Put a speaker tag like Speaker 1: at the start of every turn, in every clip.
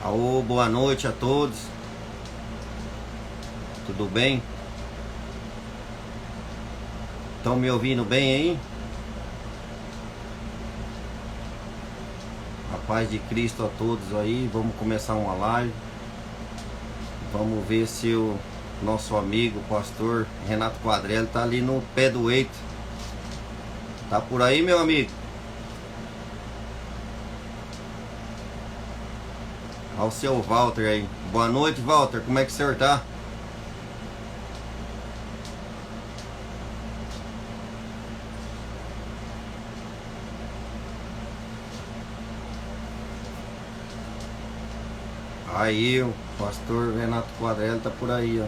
Speaker 1: Alô, boa noite a todos. Tudo bem? Estão me ouvindo bem aí? A paz de Cristo a todos aí. Vamos começar uma live. Vamos ver se o nosso amigo, o pastor Renato Quadrelli, tá ali no pé do eito. Tá por aí, meu amigo? Ao seu Walter aí. Boa noite, Walter. Como é que o senhor tá? Aí, o pastor Renato Quadrelli tá por aí, ó.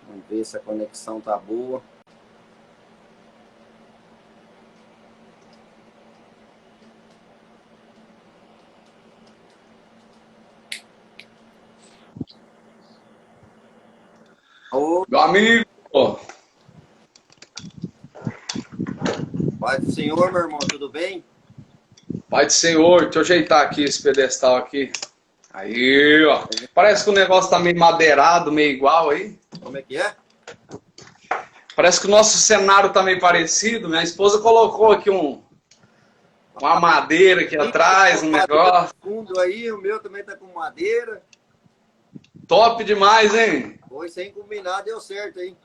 Speaker 1: Vamos ver se a conexão tá boa. Ô,
Speaker 2: Meu amigo,
Speaker 1: paz do Senhor, meu irmão, tudo bem?
Speaker 2: Pai do Senhor, deixa eu ajeitar aqui esse pedestal aqui. Aí, ó. Parece que o negócio tá meio madeirado, meio igual aí.
Speaker 1: Como é que é?
Speaker 2: Parece que o nosso cenário tá meio parecido. Minha esposa colocou aqui uma madeira aqui atrás, um negócio.
Speaker 1: Fundo aí, o meu também tá com madeira.
Speaker 2: Top demais, hein?
Speaker 1: Foi sem combinar, deu certo, hein?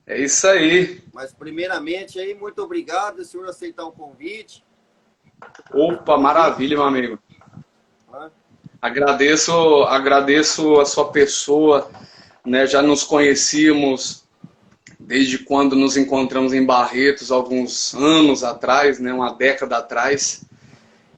Speaker 2: É isso aí.
Speaker 1: Mas primeiramente aí, muito obrigado, senhor, aceitar o convite.
Speaker 2: Opa, maravilha, meu amigo.
Speaker 1: Né?
Speaker 2: Agradeço a sua pessoa, né? Já nos conhecíamos desde quando nos encontramos em Barretos, alguns anos atrás, né? Uma década atrás.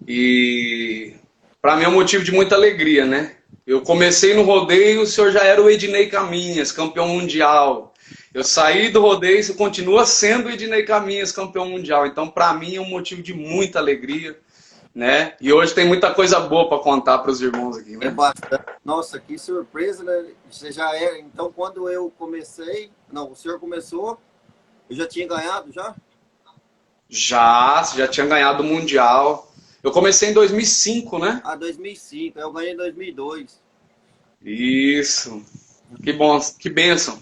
Speaker 2: E para mim é um motivo de muita alegria, né? Eu comecei no rodeio, o senhor já era o Ednei Caminhas, campeão mundial. Eu saí do rodeio, você continua sendo o Ednei Caminhas, campeão mundial. Então, para mim, é um motivo de muita alegria, né? E hoje tem muita coisa boa para contar para os irmãos aqui, né?
Speaker 1: É bastante. Nossa, que surpresa, né? Você já era. Então, quando eu comecei, não, o senhor começou, eu já tinha ganhado já?
Speaker 2: Já tinha ganhado o mundial. Eu comecei em 2005, né?
Speaker 1: Ah, 2005, eu ganhei em 2002.
Speaker 2: Isso. Que bom, que bênção.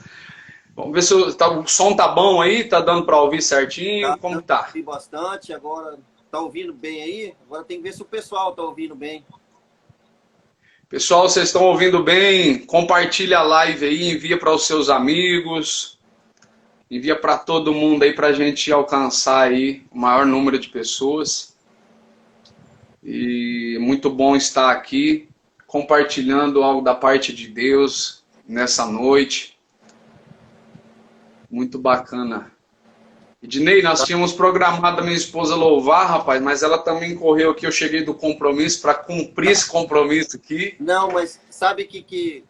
Speaker 2: Vamos ver se o som tá bom aí, tá dando para ouvir certinho,
Speaker 1: Tá,
Speaker 2: como
Speaker 1: eu
Speaker 2: tá?
Speaker 1: ouvi bastante, agora tá ouvindo bem aí? Agora tem que ver se o pessoal tá ouvindo bem.
Speaker 2: Pessoal, vocês estão ouvindo bem? Compartilha a live aí, envia para os seus amigos, envia para todo mundo aí para a gente alcançar aí o maior número de pessoas. E muito bom estar aqui compartilhando algo da parte de Deus nessa noite. Muito bacana. Ednei, nós tínhamos programado a minha esposa louvar, rapaz, mas ela também correu aqui, eu cheguei do compromisso para cumprir esse compromisso aqui.
Speaker 1: Não, mas sabe que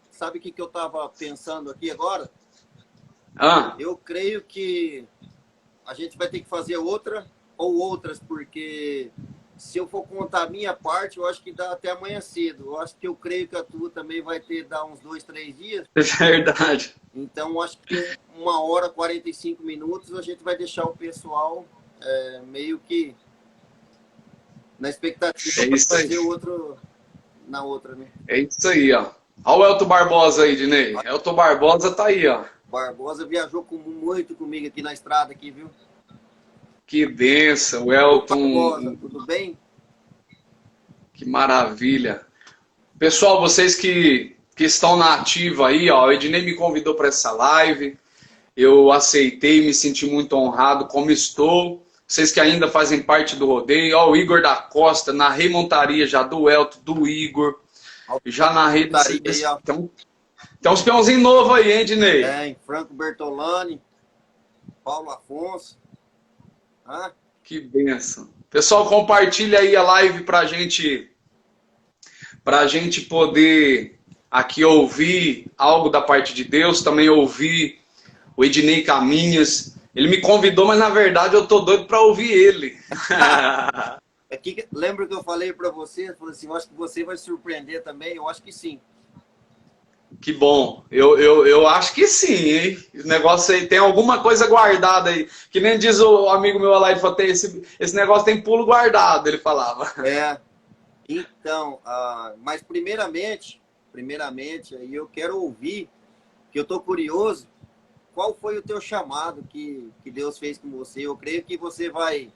Speaker 1: eu tava pensando aqui agora?
Speaker 2: Ah,
Speaker 1: Eu creio que a gente vai ter que fazer outra ou outras, porque se eu for contar a minha parte, eu acho que dá até amanhã cedo. Eu creio que a tua também vai ter dar uns 2, 3 dias.
Speaker 2: é verdade.
Speaker 1: Então, acho que 1h e 45 minutos a gente vai deixar o pessoal meio que na expectativa
Speaker 2: É
Speaker 1: para
Speaker 2: isso aí.
Speaker 1: fazer outro na outra, né?
Speaker 2: É isso aí, ó. Olha o Elton Barbosa aí, Dinei. Elton Barbosa tá aí, ó.
Speaker 1: Barbosa viajou muito comigo aqui na estrada, aqui, viu?
Speaker 2: Que benção, o Elton.
Speaker 1: Barbosa, tudo bem?
Speaker 2: Que maravilha. Pessoal, vocês que estão na ativa aí, ó, o Ednei me convidou para essa live. Eu aceitei, me senti muito honrado, como estou. Vocês que ainda fazem parte do rodeio, ó, o Igor da Costa, narrei montaria já do Elton, do Igor. Já narrei
Speaker 1: Montaria aí, ó.
Speaker 2: Tem uns peãozinhos novos aí, hein, Dinei?
Speaker 1: Em Franco Bertolani, Paulo Afonso. Ah,
Speaker 2: Que benção. Pessoal, compartilha aí a live pra gente poder aqui ouvir algo da parte de Deus, também ouvir o Ednei Caminhas. Ele me convidou, mas na verdade eu tô doido para ouvir ele.
Speaker 1: lembra que eu falei para você? Eu falei assim, eu acho que você vai surpreender também. Eu acho que sim.
Speaker 2: Que bom. Eu acho que sim, hein? O negócio aí tem alguma coisa guardada aí. Que nem diz o amigo meu lá, ele falou, tem esse negócio tem pulo guardado, ele falava.
Speaker 1: É, então, mas primeiramente, aí eu quero ouvir, que eu tô curioso, qual foi o teu chamado que Deus fez com você? Eu creio que você vai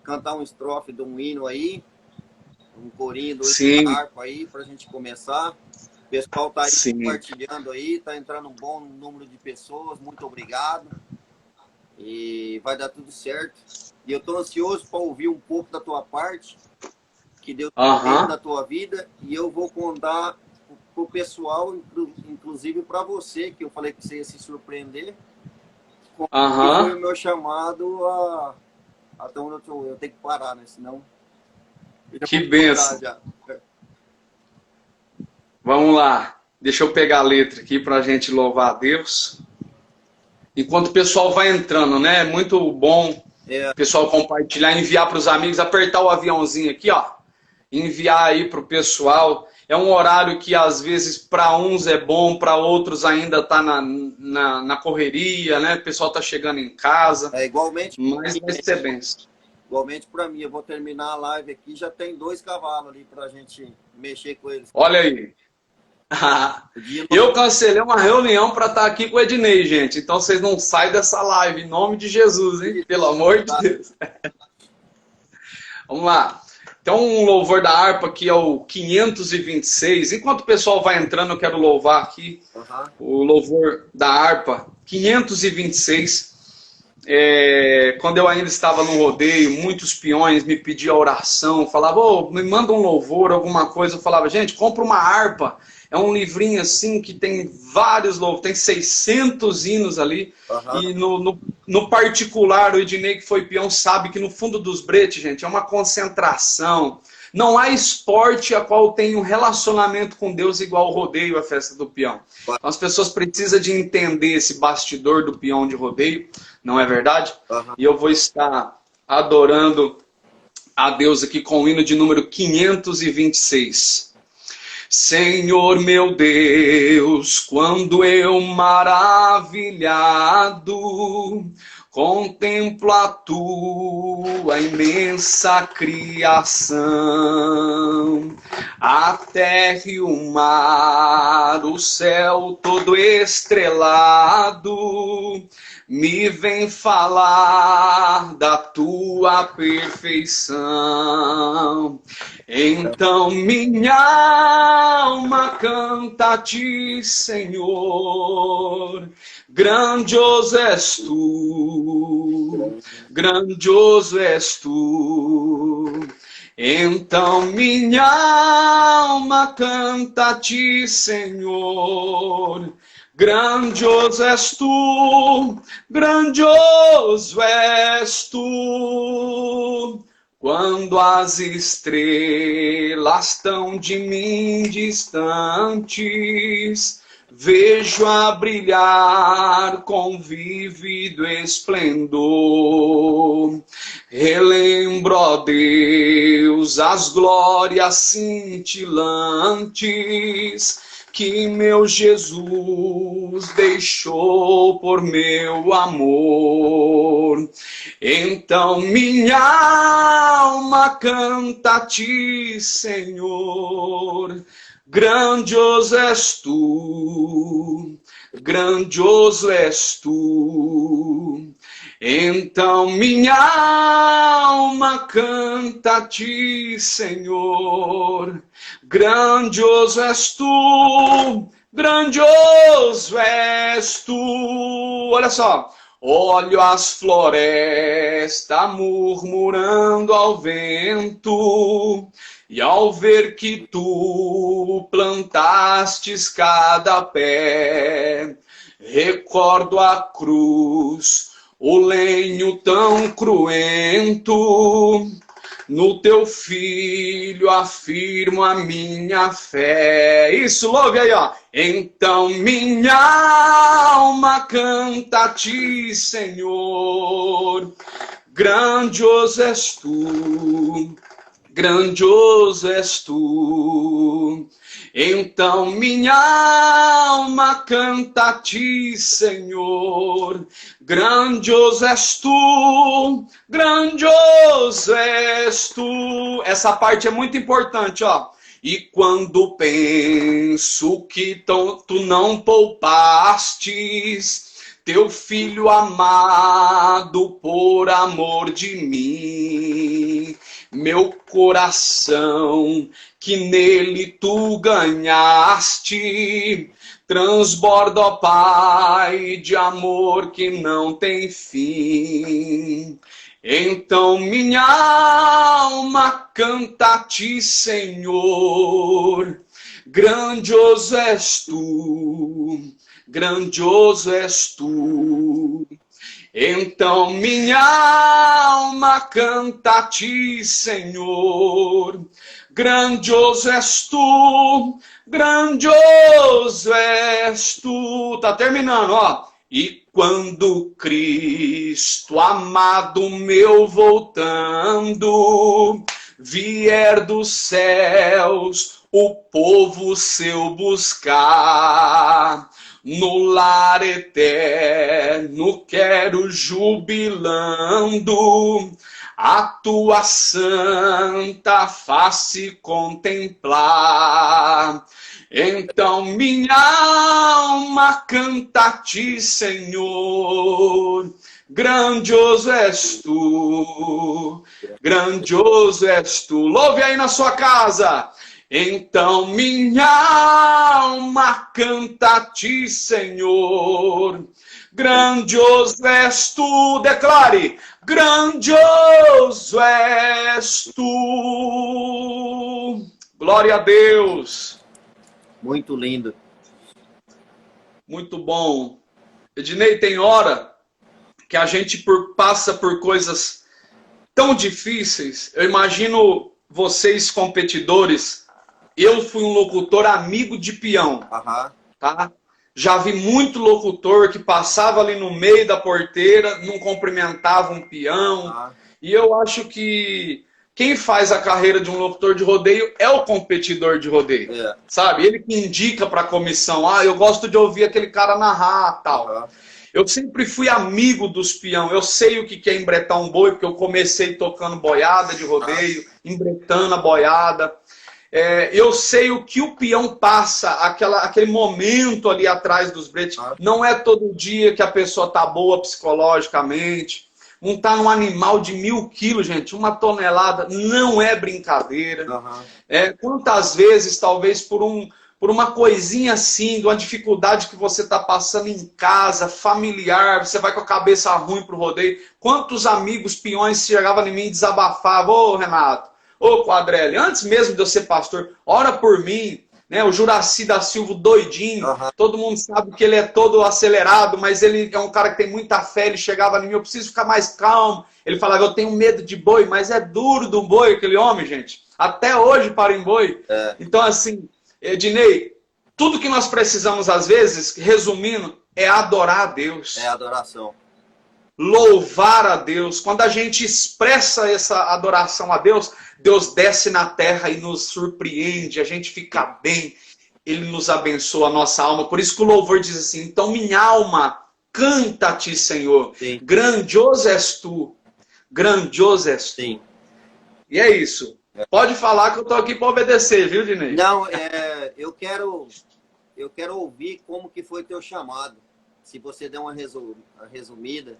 Speaker 1: cantar um estrofe de um hino aí, um corinho, dois
Speaker 2: Sim,
Speaker 1: harpa aí, pra gente começar. O pessoal tá aí
Speaker 2: sim.
Speaker 1: compartilhando aí, tá entrando um bom número de pessoas, muito obrigado. E vai dar tudo certo. E eu tô ansioso para ouvir um pouco da tua parte, que Deus fez
Speaker 2: Aham,
Speaker 1: na tua vida, e eu vou contar pro pessoal, inclusive para você, que eu falei que você ia se surpreender, que foi o
Speaker 2: aham.
Speaker 1: meu chamado até onde eu tenho que parar, né? Senão eu já
Speaker 2: Que
Speaker 1: vou contar
Speaker 2: benção.
Speaker 1: já.
Speaker 2: Vamos lá. Deixa eu pegar a letra aqui para a gente louvar a Deus. Enquanto o pessoal vai entrando, né? É muito bom o
Speaker 1: É,
Speaker 2: pessoal compartilhar, enviar para os amigos, apertar o aviãozinho aqui, ó. Enviar aí para o pessoal. É um horário que às vezes para uns é bom, para outros ainda tá na correria, né? O pessoal tá chegando em casa,
Speaker 1: igualmente,
Speaker 2: mas vai ser benção.
Speaker 1: igualmente para mim. Eu vou terminar a live aqui, já tem 2 cavalos ali para a gente mexer com eles.
Speaker 2: Olha aí.
Speaker 1: O dia
Speaker 2: E eu cancelei uma reunião para estar aqui com o Ednei, gente. Então vocês não saem dessa live, em nome de Jesus, hein? Pelo amor de Deus. Vamos lá. Então, um louvor da harpa que é o 526. Enquanto o pessoal vai entrando, eu quero louvar aqui
Speaker 1: Uhum.
Speaker 2: o louvor da harpa 526. Quando eu ainda estava no rodeio, muitos peões me pediam oração, falavam, oh, me manda um louvor, alguma coisa. Eu falava, gente, compra uma harpa. É um livrinho assim que tem vários louvores, tem 600 hinos ali.
Speaker 1: Uhum.
Speaker 2: E no particular, o Ednei, que foi peão, sabe que no fundo dos bretes, gente, é uma concentração. Não há esporte a qual tem um relacionamento com Deus igual o rodeio, a festa do peão. Então as pessoas precisam de entender esse bastidor do peão de rodeio, não é verdade?
Speaker 1: Uhum.
Speaker 2: E eu vou estar adorando a Deus aqui com o hino de número 526. Senhor meu Deus, quando eu maravilhado contemplo a tua imensa criação, a terra e o mar, o céu todo estrelado, me vem falar da tua perfeição. Então minha alma canta a ti, Senhor. Grandioso és tu, grandioso és tu. Então minha alma canta a ti, Senhor. Grandioso és tu, grandioso és tu. Quando as estrelas estão de mim distantes, vejo a brilhar com vívido esplendor. Relembro, ó Deus, as glórias cintilantes que meu Jesus deixou por meu amor. Então minha alma canta a ti, Senhor. Grandioso és tu, grandioso és tu. Então minha alma canta a ti, Senhor. Grandioso és tu, grandioso és tu. Olha só. Olho as florestas murmurando ao vento, e ao ver que tu plantastes cada pé, recordo a cruz, o lenho tão cruento. No teu filho afirmo a minha fé. Isso, louve aí, ó. Então minha alma canta a ti, Senhor. Grandioso és tu, grandioso és tu. Então minha alma canta a ti, Senhor. Grandioso és tu, grandioso és tu. Essa parte é muito importante, ó. E quando penso que tu não poupastes teu filho amado por amor de mim, meu coração que nele tu ganhaste, transborda, ó Pai, de amor que não tem fim. Então minha alma canta a ti, Senhor. Grandioso és tu, grandioso és tu. Então minha alma canta a ti, Senhor. Grandioso és tu, grandioso és tu. Tá terminando, ó. E quando Cristo amado meu voltando, vier dos céus o povo seu buscar, no lar eterno quero jubilando a tua santa face contemplar. Então minha alma canta a ti, Senhor. Grandioso és tu, grandioso és tu. Louve aí na sua casa. Então minha alma canta a ti, Senhor. Grandioso és tu, declare. Grandioso és tu. Glória a Deus.
Speaker 1: Muito lindo.
Speaker 2: Muito bom. Ednei, tem hora que a gente passa por coisas tão difíceis. Eu imagino vocês competidores. Eu fui um locutor amigo de peão. Tá? Já vi muito locutor que passava ali no meio da porteira, não cumprimentava um peão. E eu acho que quem faz a carreira de um locutor de rodeio é o competidor de rodeio. Sabe? Ele que indica para a comissão. Eu gosto de ouvir aquele cara narrar, tal. Eu sempre fui amigo dos peão. Eu sei o que é embretar um boi, porque eu comecei tocando boiada de rodeio, embretando a boiada. Eu sei o que o peão passa, aquele momento ali atrás dos bretes. Não é todo dia que a pessoa tá boa psicologicamente. Montar num animal de 1000 quilos, gente, 1 tonelada, não é brincadeira. Quantas vezes, talvez por uma coisinha assim, de uma dificuldade que você está passando em casa, familiar, você vai com a cabeça ruim pro rodeio. Quantos amigos peões chegavam em mim e desabafavam: ô Renato, ô Quadrelli, antes mesmo de eu ser pastor, ora por mim. Né, o Juraci da Silva doidinho, todo mundo sabe que ele é todo acelerado, mas ele é um cara que tem muita fé. Ele chegava em mim: eu preciso ficar mais calmo. Ele falava: eu tenho medo de boi, mas é duro do boi aquele homem, gente. Até hoje para em boi. Então assim, Ednei, tudo que nós precisamos às vezes, resumindo, é adorar a Deus.
Speaker 1: É adoração.
Speaker 2: Louvar a Deus. Quando a gente expressa essa adoração a Deus, Deus desce na terra e nos surpreende, a gente fica bem, Ele nos abençoa a nossa alma. Por isso que o louvor diz assim: então minha alma canta a ti, Senhor.
Speaker 1: Sim.
Speaker 2: Grandioso és tu, grandioso és tu.
Speaker 1: Sim.
Speaker 2: E é isso. Pode falar que eu estou aqui para obedecer, viu, Dinei?
Speaker 1: Não, eu quero ouvir como que foi teu chamado. Se você der uma resumida.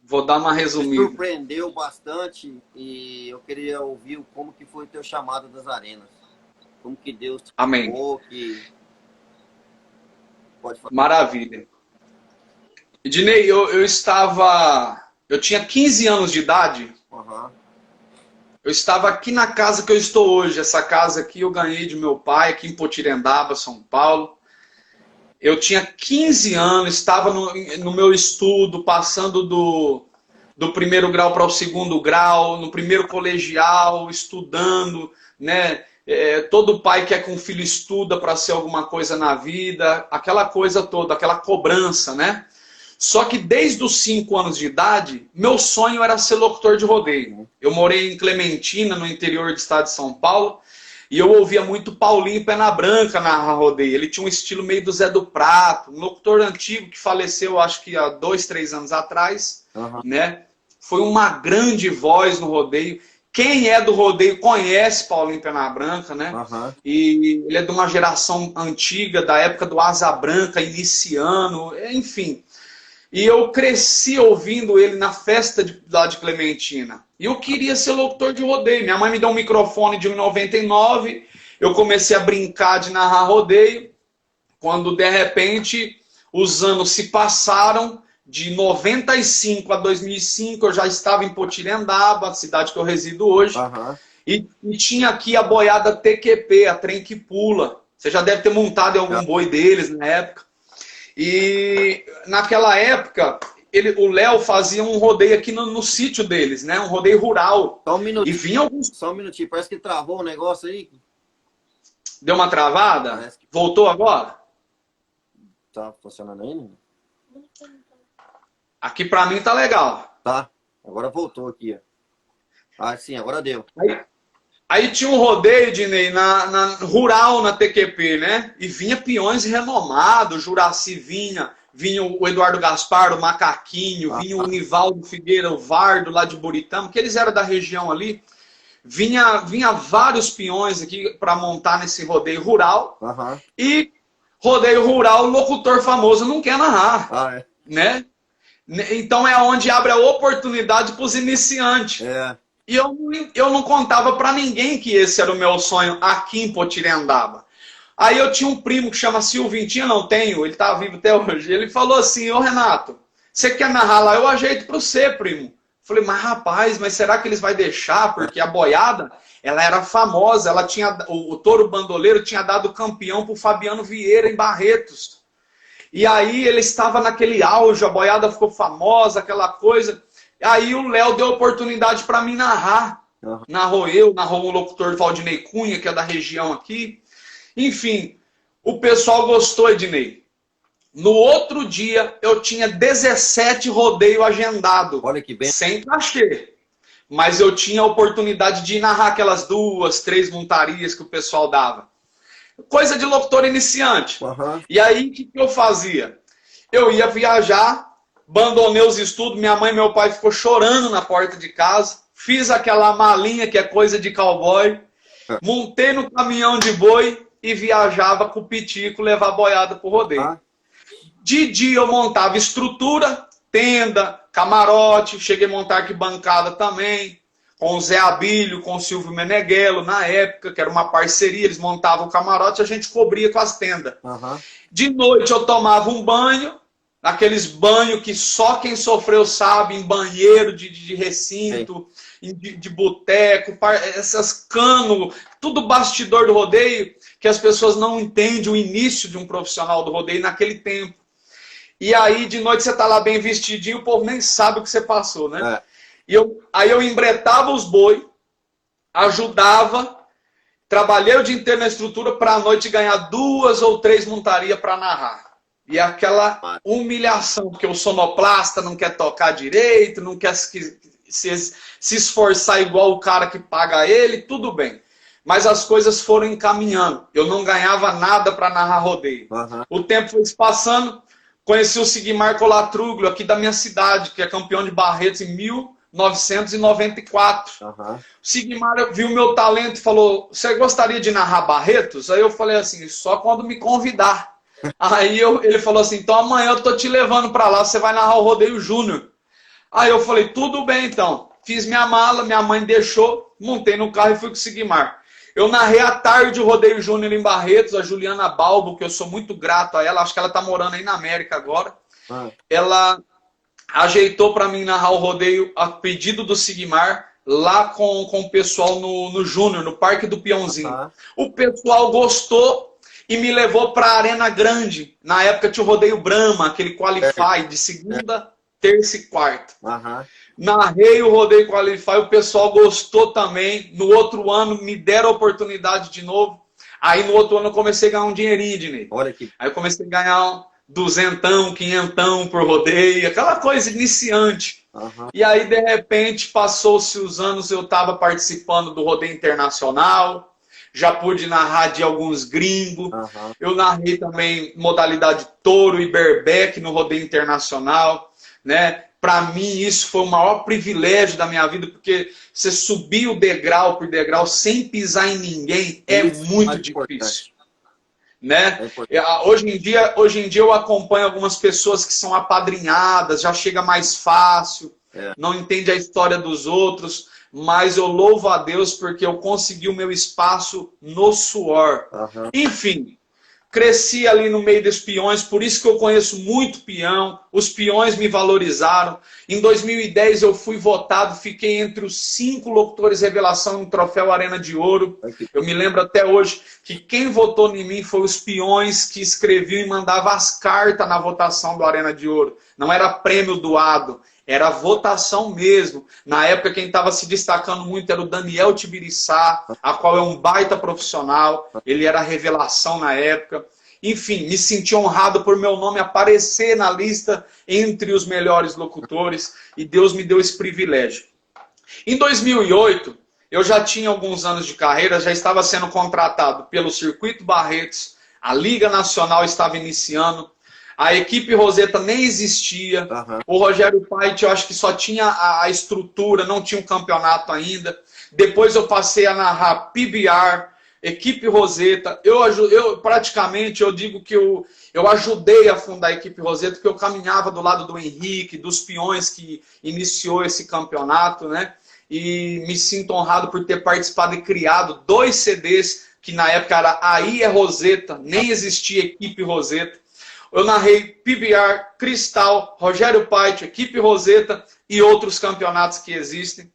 Speaker 2: Vou dar uma resumida.
Speaker 1: Me surpreendeu bastante e eu queria ouvir como que foi o teu chamado das arenas. Como que Deus te chamou, Pode falar.
Speaker 2: Maravilha. Ednei, eu tinha 15 anos de idade. Eu estava aqui na casa que eu estou hoje. Essa casa aqui eu ganhei de meu pai, aqui em Potirendaba, São Paulo. Eu tinha 15 anos, estava no meu estudo, passando do primeiro grau para o segundo grau, no primeiro colegial, estudando, né? Todo pai quer que um filho estuda para ser alguma coisa na vida, aquela coisa toda, aquela cobrança, né? Só que desde os 5 anos de idade, meu sonho era ser locutor de rodeio. Eu morei em Clementina, no interior do estado de São Paulo. E eu ouvia muito Paulinho Pena Branca narrar rodeio. Ele tinha um estilo meio do Zé do Prato, um locutor antigo que faleceu, acho que há 2, 3 anos atrás, né? Foi uma grande voz no rodeio. Quem é do rodeio conhece Paulinho Pena Branca, né? E ele é de uma geração antiga, da época do Asa Branca, iniciando, enfim. E eu cresci ouvindo ele na festa lá de Clementina. E eu queria ser locutor de rodeio. Minha mãe me deu um microfone de 1,99. Eu comecei a brincar de narrar rodeio. Quando, de repente, os anos se passaram. De 95 a 2005, eu já estava em Potirendaba, a cidade que eu resido hoje. E tinha aqui a boiada TQP, a Trem que Pula. Você já deve ter montado em algum boi deles na época. E naquela época, o Léo fazia um rodeio aqui no sítio deles, né? Um rodeio rural.
Speaker 1: Só um minutinho.
Speaker 2: E vinha alguns...
Speaker 1: Só um minutinho, parece que travou o negócio aí.
Speaker 2: Deu uma travada? Que... Voltou agora?
Speaker 1: Tá funcionando ainda?
Speaker 2: Aqui pra mim tá legal.
Speaker 1: Tá, agora voltou aqui. Ah, sim, agora deu.
Speaker 2: Aí tinha um rodeio, Dinei, rural na TQP, né? E vinha peões renomados, Juraci vinha o Eduardo Gaspar, o Macaquinho, vinha o Nivaldo Figueira, o Vardo lá de Buritama, que eles eram da região ali. Vinha vários peões aqui para montar nesse rodeio rural. E rodeio rural, o locutor famoso não quer narrar, né? Então é onde abre a oportunidade para os iniciantes. E eu não contava para ninguém que esse era o meu sonho aqui em Potirendaba. Aí eu tinha um primo que chama Silvinho, não tenho, ele tá vivo até hoje. Ele falou assim: ô Renato, você quer narrar lá? Eu ajeito para você, primo. Falei, mas rapaz, mas será que eles vão deixar? Porque a boiada, ela era famosa, ela tinha, o touro bandoleiro tinha dado campeão pro Fabiano Vieira em Barretos. E aí ele estava naquele auge, a boiada ficou famosa, aquela coisa. Aí o Léo deu oportunidade para mim narrar. Narrou o locutor Valdinei Cunha, que é da região aqui. Enfim, o pessoal gostou, Ednei. No outro dia, eu tinha 17 rodeios agendados.
Speaker 1: Olha que bem.
Speaker 2: Sem cachê. Mas eu tinha a oportunidade de narrar aquelas 2, 3 montarias que o pessoal dava. Coisa de locutor iniciante. E aí, o que eu fazia? Eu ia viajar, abandonei os estudos, minha mãe e meu pai ficou chorando na porta de casa, fiz aquela malinha que é coisa de cowboy, montei no caminhão de boi e viajava com o pitico levar boiada pro rodeio. De dia eu montava estrutura, tenda, camarote, cheguei a montar arquibancada também, com o Zé Abílio, com o Silvio Meneghello, na época, que era uma parceria, eles montavam o camarote e a gente cobria com as tendas. De noite eu tomava um banho, aqueles banhos que só quem sofreu sabe, em banheiro de recinto, de boteco, essas cano, tudo bastidor do rodeio, que as pessoas não entendem o início de um profissional do rodeio naquele tempo. E aí de noite você tá lá bem vestidinho, o povo nem sabe o que você passou, né? Aí eu embretava os boi, ajudava, trabalhei o dia inteiro na estrutura para a noite ganhar 2 ou 3 montarias para narrar. E aquela humilhação, porque o sonoplasta não quer tocar direito, não quer se esforçar igual o cara que paga ele, tudo bem. Mas as coisas foram encaminhando. Eu não ganhava nada para narrar rodeio. O tempo foi se passando, conheci o Sigmar Colatruglio aqui da minha cidade, que é campeão de Barretos em 1994. O Sigmar viu meu talento e falou: você gostaria de narrar Barretos? Aí eu falei assim: só quando me convidar. Aí ele falou assim: então amanhã eu tô te levando para lá, você vai narrar o Rodeio Júnior. Aí eu falei: tudo bem então. Fiz minha mala, minha mãe deixou, montei no carro e fui com o Sigmar. Eu narrei à tarde o Rodeio Júnior em Barretos, a Juliana Balbo, que eu sou muito grato a ela, acho que ela tá morando aí na América agora. Ela ajeitou para mim narrar o rodeio a pedido do Sigmar, lá com o pessoal no Júnior, no Parque do Peãozinho. O pessoal gostou e me levou para a Arena Grande. Na época tinha o Rodeio Brahma, aquele Qualify, de segunda, terça e quarta. Narrei o Rodeio Qualify, o pessoal gostou também. No outro ano me deram a oportunidade de novo. Aí no outro ano eu comecei a ganhar um dinheirinho, Dinei. Aí eu comecei a ganhar 200, 500 por rodeio, aquela coisa iniciante. E aí, de repente, passou-se os anos, eu estava participando do rodeio internacional, já pude narrar de alguns gringos. Eu narrei também modalidade touro e berbeque no rodeio internacional, né? Para mim isso foi o maior privilégio da minha vida, porque você subir o degrau por degrau sem pisar em ninguém é muito difícil. Né? Hoje em dia eu acompanho algumas pessoas que são apadrinhadas, já chega mais fácil, não entende a história dos outros, mas eu louvo a Deus porque eu consegui o meu espaço no suor. Enfim, cresci ali no meio dos peões, por isso que eu conheço muito peão, os peões me valorizaram. Em 2010 eu fui votado, fiquei entre os 5 locutores revelação no troféu Arena de Ouro. Eu me lembro até hoje que quem votou em mim foi os peões que escreviam e mandavam as cartas na votação do Arena de Ouro. Não era prêmio doado, era votação mesmo. Na época quem estava se destacando muito era o Daniel Tibiriçá, a qual é um baita profissional, ele era revelação na época. Enfim, me senti honrado por meu nome aparecer na lista entre os melhores locutores e Deus me deu esse privilégio. Em 2008, eu já tinha alguns anos de carreira, já estava sendo contratado pelo Circuito Barretos, a Liga Nacional estava iniciando, a equipe Roseta nem existia, o Rogério Pait eu acho que só tinha a estrutura, não tinha um campeonato ainda. Depois eu passei a narrar PBR, equipe Roseta. Eu praticamente, eu digo que eu ajudei a fundar a equipe Roseta, porque eu caminhava do lado do Henrique, dos peões que iniciou esse campeonato, né? E me sinto honrado por ter participado e criado 2 CDs, que na época era Aí é Roseta, nem existia equipe Roseta. Eu narrei PBR, Cristal, Rogério Pait, equipe Roseta e outros campeonatos que existem.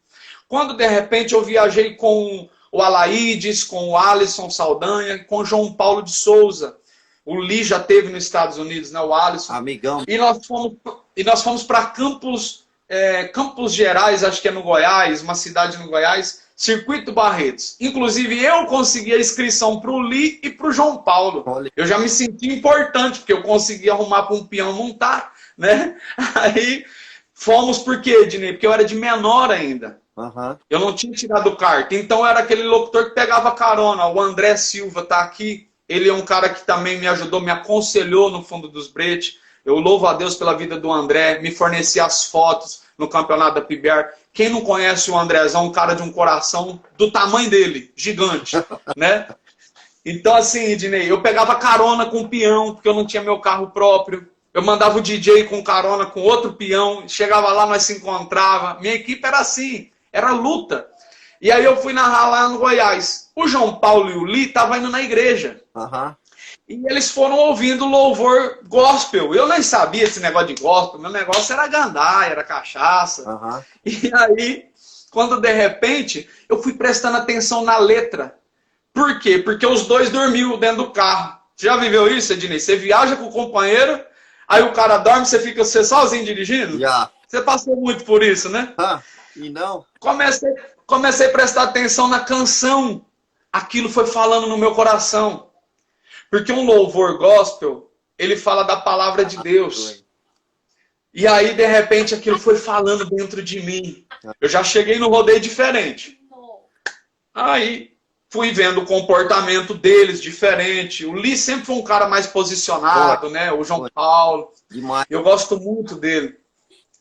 Speaker 2: Quando de repente eu viajei com o Alaídes, com o Alisson Saldanha, com o João Paulo de Souza. O Lee já teve nos Estados Unidos, né? O Alisson.
Speaker 1: Amigão.
Speaker 2: E nós fomos para Campos Gerais, acho que é no Goiás, uma cidade no Goiás, Circuito Barretos. Inclusive, eu consegui a inscrição para o Lee e para o João Paulo. Eu já me senti importante, porque eu consegui arrumar para um peão montar, né? Aí fomos por quê, Ednei? Porque eu era de menor ainda. Eu não tinha tirado carta. Então eu era aquele locutor que pegava carona. O André Silva está aqui. Ele é um cara que também me ajudou, me aconselhou no fundo dos bretes. Eu louvo a Deus pela vida do André. Me fornecia as fotos no campeonato da PBR. Quem não conhece o Andrezão, um cara de um coração do tamanho dele, gigante, né? Então assim, Ednei, eu pegava carona com o peão, porque eu não tinha meu carro próprio. Eu mandava o DJ com carona com outro peão. Chegava lá, nós se encontrava. Minha equipe era assim. Era luta. E aí eu fui narrar lá no Goiás. O João Paulo e o Lee estavam indo na igreja. E eles foram ouvindo louvor gospel. Eu nem sabia esse negócio de gospel. Meu negócio era gandaia, era cachaça. E aí, quando de repente, eu fui prestando atenção na letra. Por quê? Porque os dois dormiam dentro do carro. Você já viveu isso, Ednei? Você viaja com o companheiro, aí o cara dorme, você fica sozinho dirigindo?
Speaker 1: Já.
Speaker 2: Você passou muito por isso, né?
Speaker 1: E não?
Speaker 2: Comecei a prestar atenção na canção. Aquilo foi falando no meu coração. Porque um louvor gospel, ele fala da palavra de Deus. E aí, de repente, aquilo foi falando dentro de mim. Eu já cheguei no rodeio diferente. Aí, fui vendo o comportamento deles diferente. O Lee sempre foi um cara mais posicionado, né? O João Paulo.
Speaker 1: Demais.
Speaker 2: Eu gosto muito dele.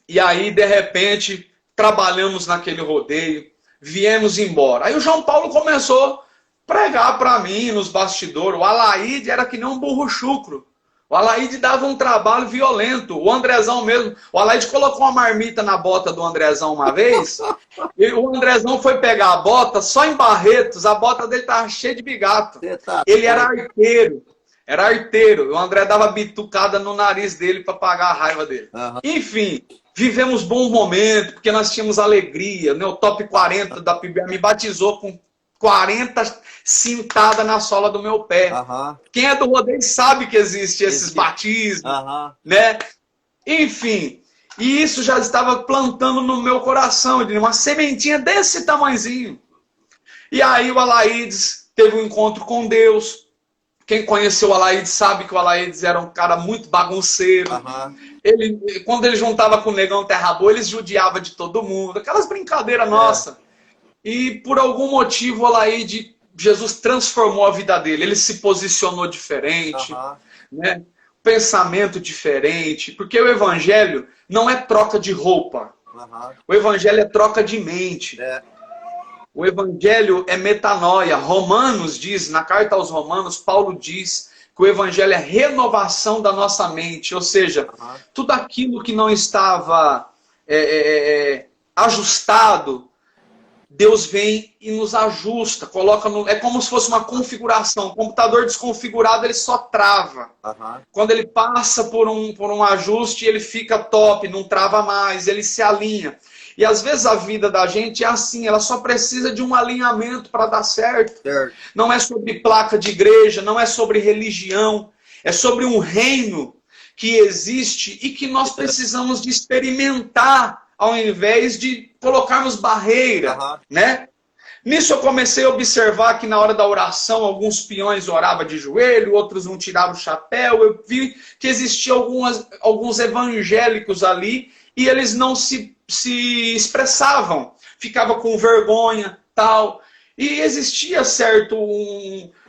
Speaker 2: E aí, de repente, trabalhamos naquele rodeio, viemos embora. Aí o João Paulo começou a pregar para mim nos bastidores. O Alaíde era que nem um burro chucro. O Alaíde dava um trabalho violento. O Andrezão mesmo. O Alaíde colocou uma marmita na bota do Andrezão uma vez. E o Andrezão foi pegar a bota só em Barretos. A bota dele estava cheia de bigato. Ele era arteiro. Era arteiro. O André dava bitucada no nariz dele para pagar a raiva dele. Enfim, vivemos bons momentos, porque nós tínhamos alegria. Né? O top 40 da PBR me batizou com 40 cintadas na sola do meu pé. Quem é do rodeio sabe que existe esses batismos. Né? Enfim, e isso já estava plantando no meu coração, uma sementinha desse tamanhozinho. E aí o Alaídes teve um encontro com Deus. Quem conheceu o Alaídes sabe que o Alaídes era um cara muito bagunceiro. Quando ele juntava com o Negão Terra Boa, ele judiava de todo mundo. Aquelas brincadeiras nossas. E por algum motivo o Alaíde Jesus transformou a vida dele. Ele se posicionou diferente, né? Pensamento diferente. Porque o evangelho não é troca de roupa. O evangelho é troca de mente. O evangelho é metanoia. Romanos diz, na carta aos Romanos, Paulo diz que o evangelho é renovação da nossa mente. Ou seja, tudo aquilo que não estava ajustado, Deus vem e nos ajusta, coloca no, é como se fosse uma configuração. O computador desconfigurado, ele só trava. Quando ele passa por um ajuste, ele fica top, não trava mais, ele se alinha. E às vezes a vida da gente é assim, ela só precisa de um alinhamento para dar certo. Não é sobre placa de igreja, não é sobre religião, é sobre um reino que existe e que nós precisamos de experimentar, ao invés de colocarmos barreira, né? Nisso eu comecei a observar que na hora da oração, alguns peões oravam de joelho, outros não tiravam o chapéu. Eu vi que existiam alguns evangélicos ali e eles não se expressavam, ficava com vergonha, tal. E existia certo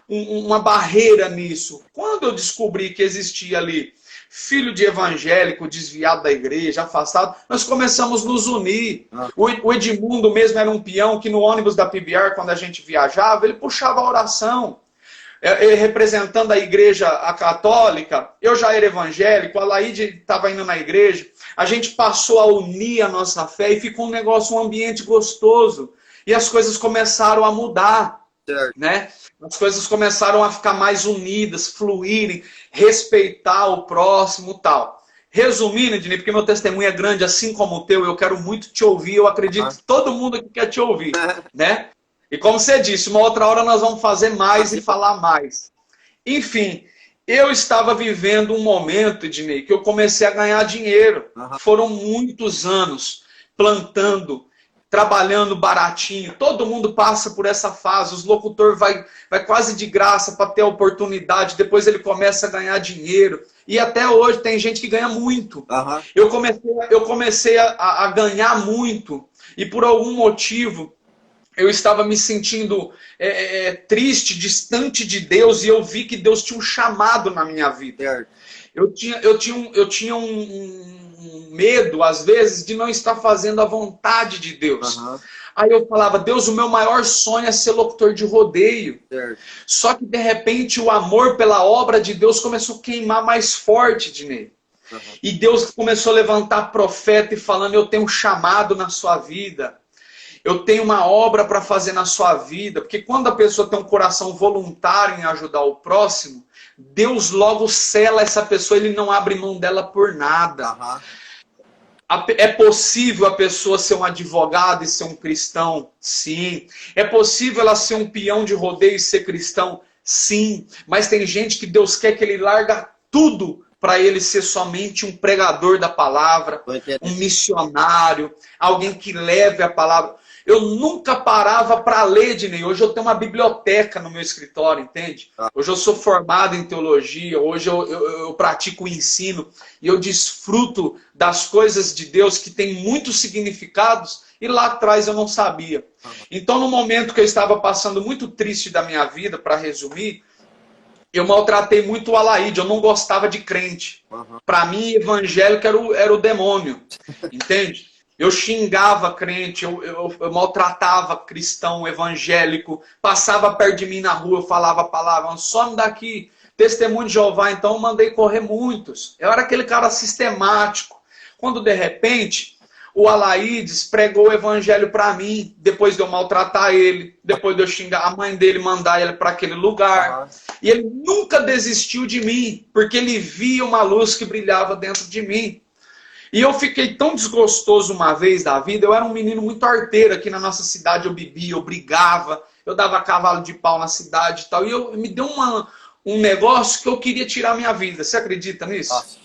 Speaker 2: uma barreira nisso. Quando eu descobri que existia ali filho de evangélico, desviado da igreja, afastado, nós começamos a nos unir. O Edmundo mesmo era um peão que no ônibus da PBR, quando a gente viajava, ele puxava a oração. Ele representando a igreja a católica, eu já era evangélico, a Laíde estava indo na igreja, a gente passou a unir a nossa fé e ficou um negócio, um ambiente gostoso. E as coisas começaram a mudar, né? As coisas começaram a ficar mais unidas, fluírem, respeitar o próximo e tal. Resumindo, Ednei, porque meu testemunho é grande, assim como o teu, eu quero muito te ouvir, eu acredito que todo mundo aqui quer te ouvir, né? E como você disse, uma outra hora nós vamos fazer mais e falar mais. Enfim, eu estava vivendo um momento, Ednei, que eu comecei a ganhar dinheiro. Foram muitos anos plantando, trabalhando baratinho. Todo mundo passa por essa fase. Os locutores vai quase de graça para ter a oportunidade. Depois ele começa a ganhar dinheiro. E até hoje tem gente que ganha muito. Eu comecei a ganhar muito. E por algum motivo eu estava me sentindo triste, distante de Deus. E eu vi que Deus tinha um chamado na minha vida. Eu tinha um medo, às vezes, de não estar fazendo a vontade de Deus. Aí eu falava, Deus, o meu maior sonho é ser locutor de rodeio. Só que, de repente, o amor pela obra de Deus começou a queimar mais forte, Ednei. E Deus começou a levantar profeta e falando, eu tenho um chamado na sua vida. Eu tenho uma obra para fazer na sua vida. Porque quando a pessoa tem um coração voluntário em ajudar o próximo, Deus logo sela essa pessoa, ele não abre mão dela por nada. É possível a pessoa ser um advogado e ser um cristão? Sim. É possível ela ser um peão de rodeio e ser cristão? Sim. Mas tem gente que Deus quer que ele larga tudo para ele ser somente um pregador da palavra, um missionário, alguém que leve a palavra. Eu nunca parava para ler, Ednei. Hoje eu tenho uma biblioteca no meu escritório, entende? Hoje eu sou formado em teologia, hoje eu pratico o ensino e eu desfruto das coisas de Deus que têm muitos significados e lá atrás eu não sabia. Então, no momento que eu estava passando muito triste da minha vida, para resumir, eu maltratei muito o Alaíde, eu não gostava de crente. Para mim, evangélico era o demônio, entende? Eu xingava crente, eu maltratava cristão, evangélico, passava perto de mim na rua, eu falava a palavra, some daqui, testemunho de Jeová, então eu mandei correr muitos. Eu era aquele cara sistemático. Quando de repente, o Alaídes pregou o evangelho para mim, depois de eu maltratar ele, depois de eu xingar a mãe dele, mandar ele para aquele lugar. E ele nunca desistiu de mim, porque ele via uma luz que brilhava dentro de mim. E eu fiquei tão desgostoso uma vez da vida, eu era um menino muito arteiro aqui na nossa cidade, eu bebia, eu brigava, eu dava cavalo de pau na cidade e tal, e me deu um negócio que eu queria tirar a minha vida. Você acredita nisso?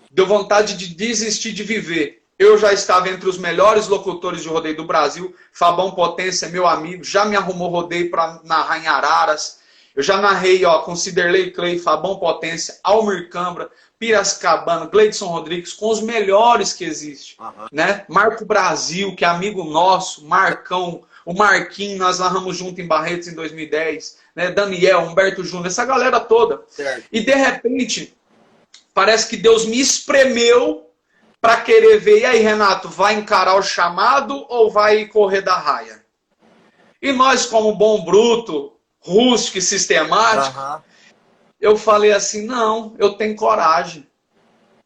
Speaker 2: Deu vontade de desistir de viver. Eu já estava entre os melhores locutores de rodeio do Brasil, Fabão Potência é meu amigo, já me arrumou rodeio para narrar em Araras, eu já narrei com Ciderley Clay, Fabão Potência, Almir Cambra, Piracicabana, Gleidson Rodrigues, com os melhores que existem. Né? Marco Brasil, que é amigo nosso, Marcão, o Marquinhos, nós narramos junto em Barretos em 2010, né? Daniel, Humberto Júnior, essa galera toda.
Speaker 1: Certo.
Speaker 2: E de repente, parece que Deus me espremeu para querer ver, e aí, Renato, vai encarar o chamado ou vai correr da raia? E nós, como bom bruto, rústico e sistemático, eu falei assim, não, eu tenho coragem.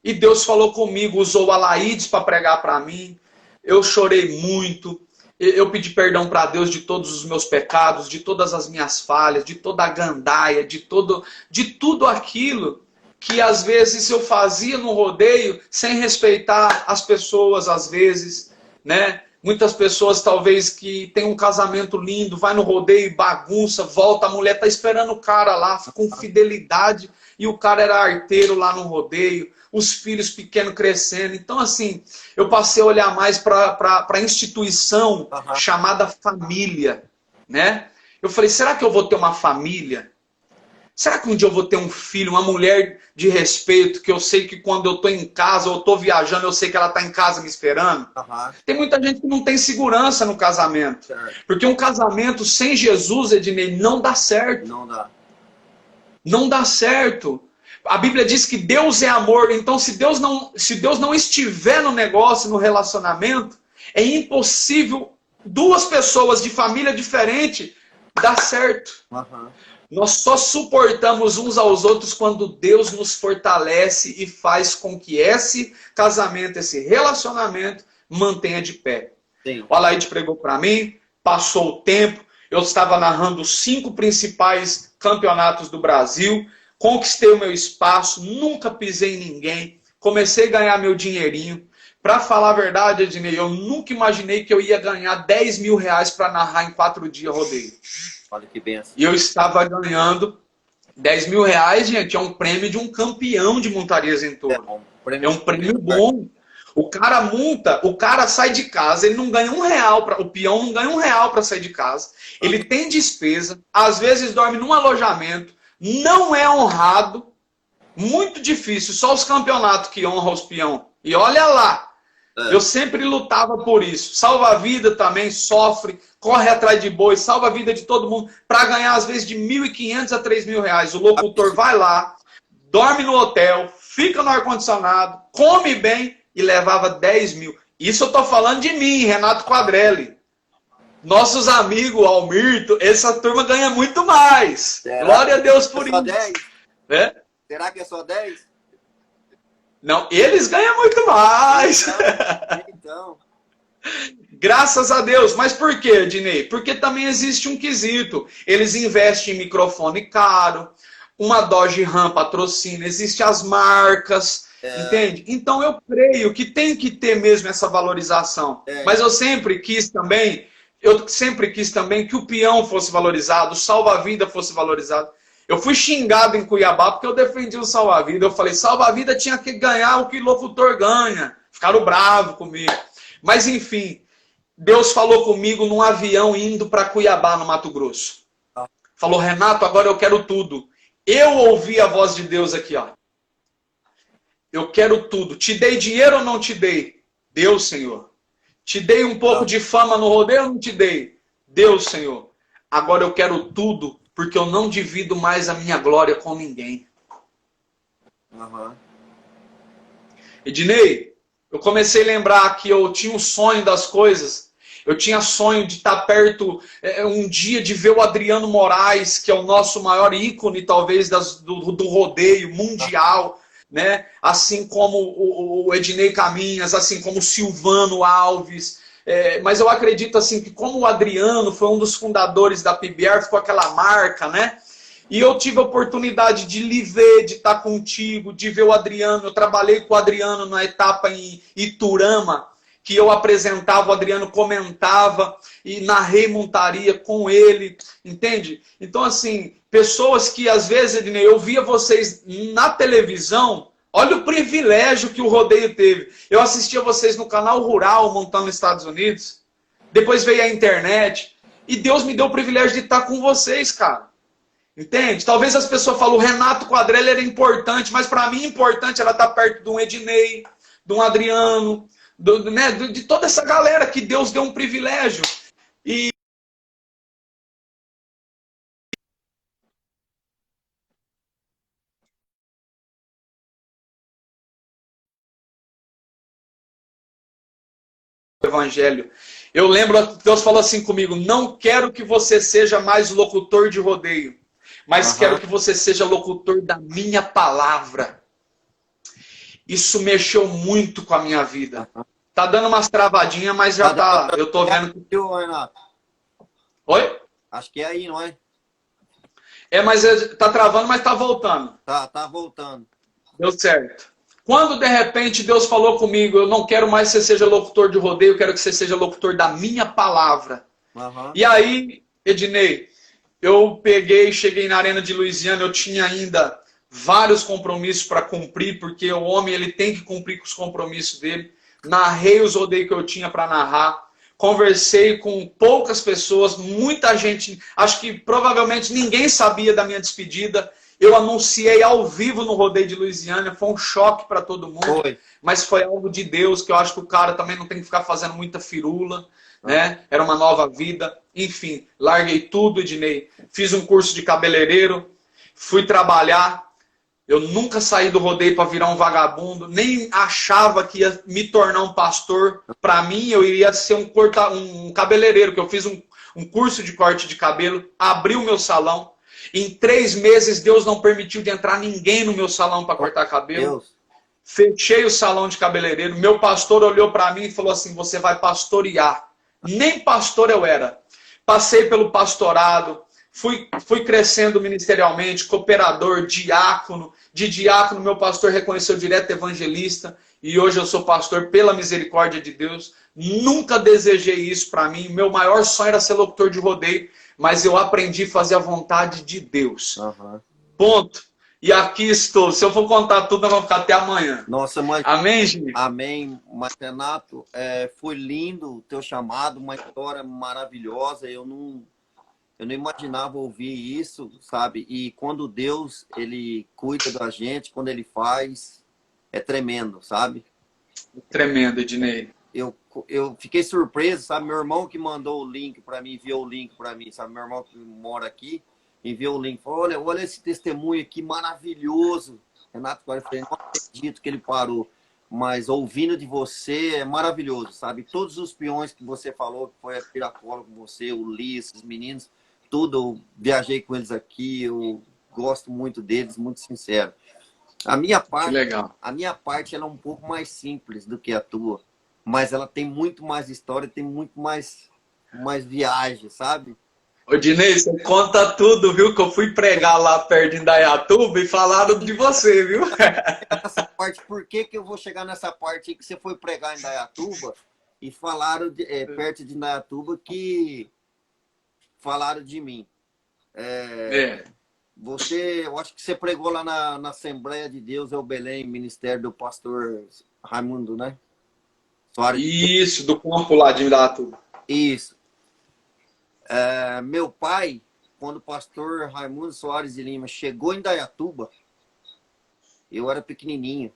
Speaker 2: E Deus falou comigo, usou a Laídes para pregar para mim. Eu chorei muito. Eu pedi perdão para Deus de todos os meus pecados, de todas as minhas falhas, de toda a gandaia, de tudo aquilo que às vezes eu fazia no rodeio sem respeitar as pessoas, às vezes, né? Muitas pessoas talvez que tem um casamento lindo, vai no rodeio, bagunça, volta, a mulher tá esperando o cara lá com fidelidade e o cara era arteiro lá no rodeio, os filhos pequenos crescendo. Então assim, eu passei a olhar mais para a instituição chamada família, né? Eu falei, será que eu vou ter uma família? Será que um dia eu vou ter um filho, uma mulher de respeito, que eu sei que quando eu estou em casa ou estou viajando, eu sei que ela está em casa me esperando? Tem muita gente que não tem segurança no casamento. Porque um casamento sem Jesus, Ednei, não dá certo.
Speaker 1: Não dá.
Speaker 2: Não dá certo. A Bíblia diz que Deus é amor. Então, se Deus não estiver no negócio, no relacionamento, é impossível duas pessoas de família diferente dar certo. Nós só suportamos uns aos outros quando Deus nos fortalece e faz com que esse casamento, esse relacionamento, mantenha de pé. Sim. O Alaide pregou para mim, passou o tempo, eu estava narrando os 5 principais campeonatos do Brasil, conquistei o meu espaço, nunca pisei em ninguém, comecei a ganhar meu dinheirinho. Para falar a verdade, Ednei, eu nunca imaginei que eu ia ganhar 10 mil reais para narrar em 4 dias rodeio.
Speaker 1: Olha que benção.
Speaker 2: E eu estava ganhando 10 mil reais, gente, é um prêmio de um campeão de montarias em touro. É um prêmio bom. O cara monta, o cara sai de casa, ele não ganha R$1, o peão não ganha R$1 para sair de casa. Ele tem despesa, às vezes dorme num alojamento, não é honrado, muito difícil, só os campeonatos que honram os peão. E olha lá, eu sempre lutava por isso. Salva-vida também sofre, corre atrás de boi, salva a vida de todo mundo, para ganhar às vezes de 1.500 a 3.000 reais. O locutor vai lá, dorme no hotel, fica no ar-condicionado, come bem e levava 10 mil. Isso eu tô falando de mim, Renato Quadrelli. Nossos amigos, Almirto, essa turma ganha muito mais. Será? Glória a Deus por isso.
Speaker 1: 10?
Speaker 2: É?
Speaker 1: Será que é só 10?
Speaker 2: Não, eles ganham muito mais.
Speaker 1: Então.
Speaker 2: Graças a Deus. Mas por quê, Ednei? Porque também existe um quesito. Eles investem em microfone caro, uma Dodge Ram patrocina, existem as marcas, entende? Então eu creio que tem que ter mesmo essa valorização. Mas eu sempre quis também que o peão fosse valorizado, o salva-vida fosse valorizado. Eu fui xingado em Cuiabá porque eu defendi o salva-vida. Eu falei, salva-vida tinha que ganhar o que o locutor ganha. Ficaram bravos comigo. Mas enfim, Deus falou comigo num avião indo para Cuiabá, no Mato Grosso. Falou, Renato, agora eu quero tudo. Eu ouvi a voz de Deus aqui, ó. Eu quero tudo. Te dei dinheiro ou não te dei? Deus, Senhor. Te dei um pouco de fama no rodeio ou não te dei? Deus, Senhor. Agora eu quero tudo, porque eu não divido mais a minha glória com ninguém. Ednei, eu comecei a lembrar que eu tinha um sonho das coisas. Eu tinha sonho de estar perto, um dia de ver o Adriano Moraes, que é o nosso maior ícone, talvez, do rodeio mundial, né? Assim como o Ednei Caminhas, assim como o Silvano Alves. Mas eu acredito assim que como o Adriano foi um dos fundadores da PBR, ficou aquela marca, né? E eu tive a oportunidade de lhe ver, de estar contigo, de ver o Adriano. Eu trabalhei com o Adriano na etapa em Iturama, que eu apresentava, o Adriano comentava e narrei montaria com ele, entende? Então assim, pessoas que às vezes, Ednei, eu via vocês na televisão, olha o privilégio que o rodeio teve. Eu assistia vocês no canal Rural, montando nos Estados Unidos, depois veio a internet, e Deus me deu o privilégio de estar com vocês, cara. Entende? Talvez as pessoas falam, o Renato Quadrelli era importante, mas para mim importante era estar perto de um Ednei, de um Adriano, de toda essa galera que Deus deu um privilégio. E evangelho. Eu lembro, Deus falou assim comigo, não quero que você seja mais locutor de rodeio, mas quero que você seja locutor da minha palavra. Isso mexeu muito com a minha vida. Tá dando umas travadinhas, mas já tá. Eu tô vendo.
Speaker 1: Renato?
Speaker 2: Oi?
Speaker 1: Acho que é aí, não é?
Speaker 2: Mas tá travando, mas tá voltando.
Speaker 1: Tá voltando.
Speaker 2: Deu certo. Quando de repente Deus falou comigo, eu não quero mais que você seja locutor de rodeio, eu quero que você seja locutor da minha palavra. E aí, Ednei, eu cheguei na Arena de Louisiana, eu tinha ainda vários compromissos para cumprir, porque o homem ele tem que cumprir com os compromissos dele. Narrei os rodeios que eu tinha para narrar. Conversei com poucas pessoas, muita gente, acho que provavelmente ninguém sabia da minha despedida. Eu anunciei ao vivo no Rodeio de Louisiana, foi um choque para todo mundo, mas foi algo de Deus, que eu acho que o cara também não tem que ficar fazendo muita firula, né? Era uma nova vida. Enfim, larguei tudo, Ednei. Fiz um curso de cabeleireiro, fui trabalhar. Eu nunca saí do rodeio para virar um vagabundo, nem achava que ia me tornar um pastor. Para mim, eu iria ser um cabeleireiro, que eu fiz um curso de corte de cabelo, abri o meu salão. Em 3 meses, Deus não permitiu de entrar ninguém no meu salão para cortar cabelo. Fechei o salão de cabeleireiro. Meu pastor olhou para mim e falou assim, você vai pastorear. Nem pastor eu era. Passei pelo pastorado. Fui crescendo ministerialmente, cooperador, diácono. De diácono, meu pastor reconheceu direto evangelista. E hoje eu sou pastor pela misericórdia de Deus. Nunca desejei isso para mim. Meu maior sonho era ser locutor de rodeio. Mas eu aprendi a fazer a vontade de Deus. Ponto. E aqui estou. Se eu for contar tudo, nós vamos ficar até amanhã.
Speaker 1: Nossa, mas...
Speaker 2: Amém, gente?
Speaker 1: Amém. Mas, Renato, foi lindo o teu chamado, uma história maravilhosa. Eu não imaginava ouvir isso, sabe? E quando Deus, ele cuida da gente, quando ele faz, é tremendo, sabe?
Speaker 2: Tremendo, Ednei.
Speaker 1: Eu fiquei surpreso, sabe? Meu irmão que mandou o link para mim, enviou o link para mim, sabe? Meu irmão que mora aqui, enviou o link. Falou, olha esse testemunho aqui maravilhoso. Renato, agora eu falei, não acredito que ele parou. Mas ouvindo de você é maravilhoso, sabe? Todos os peões que você falou, que foi a Piracolo com você, o Ulisses, os meninos, tudo, eu viajei com eles aqui, eu gosto muito deles, muito sincero. A minha parte ela é um pouco mais simples do que a tua, mas ela tem muito mais história, tem muito mais viagem, sabe?
Speaker 2: Ô, Dinei, você conta tudo, viu? Que eu fui pregar lá perto de Indaiatuba e falaram de você, viu?
Speaker 1: Essa parte, por que eu vou chegar nessa parte aí que você foi pregar em Indaiatuba e falaram perto de Indaiatuba que falaram de mim. Eu acho que você pregou lá na Assembleia de Deus, Belém, Ministério do Pastor Raimundo, né? Soares.
Speaker 2: Isso, do campo lá de Indaiatuba.
Speaker 1: Isso. Meu pai, quando o pastor Raimundo Soares de Lima chegou em Indaiatuba, eu era pequenininho.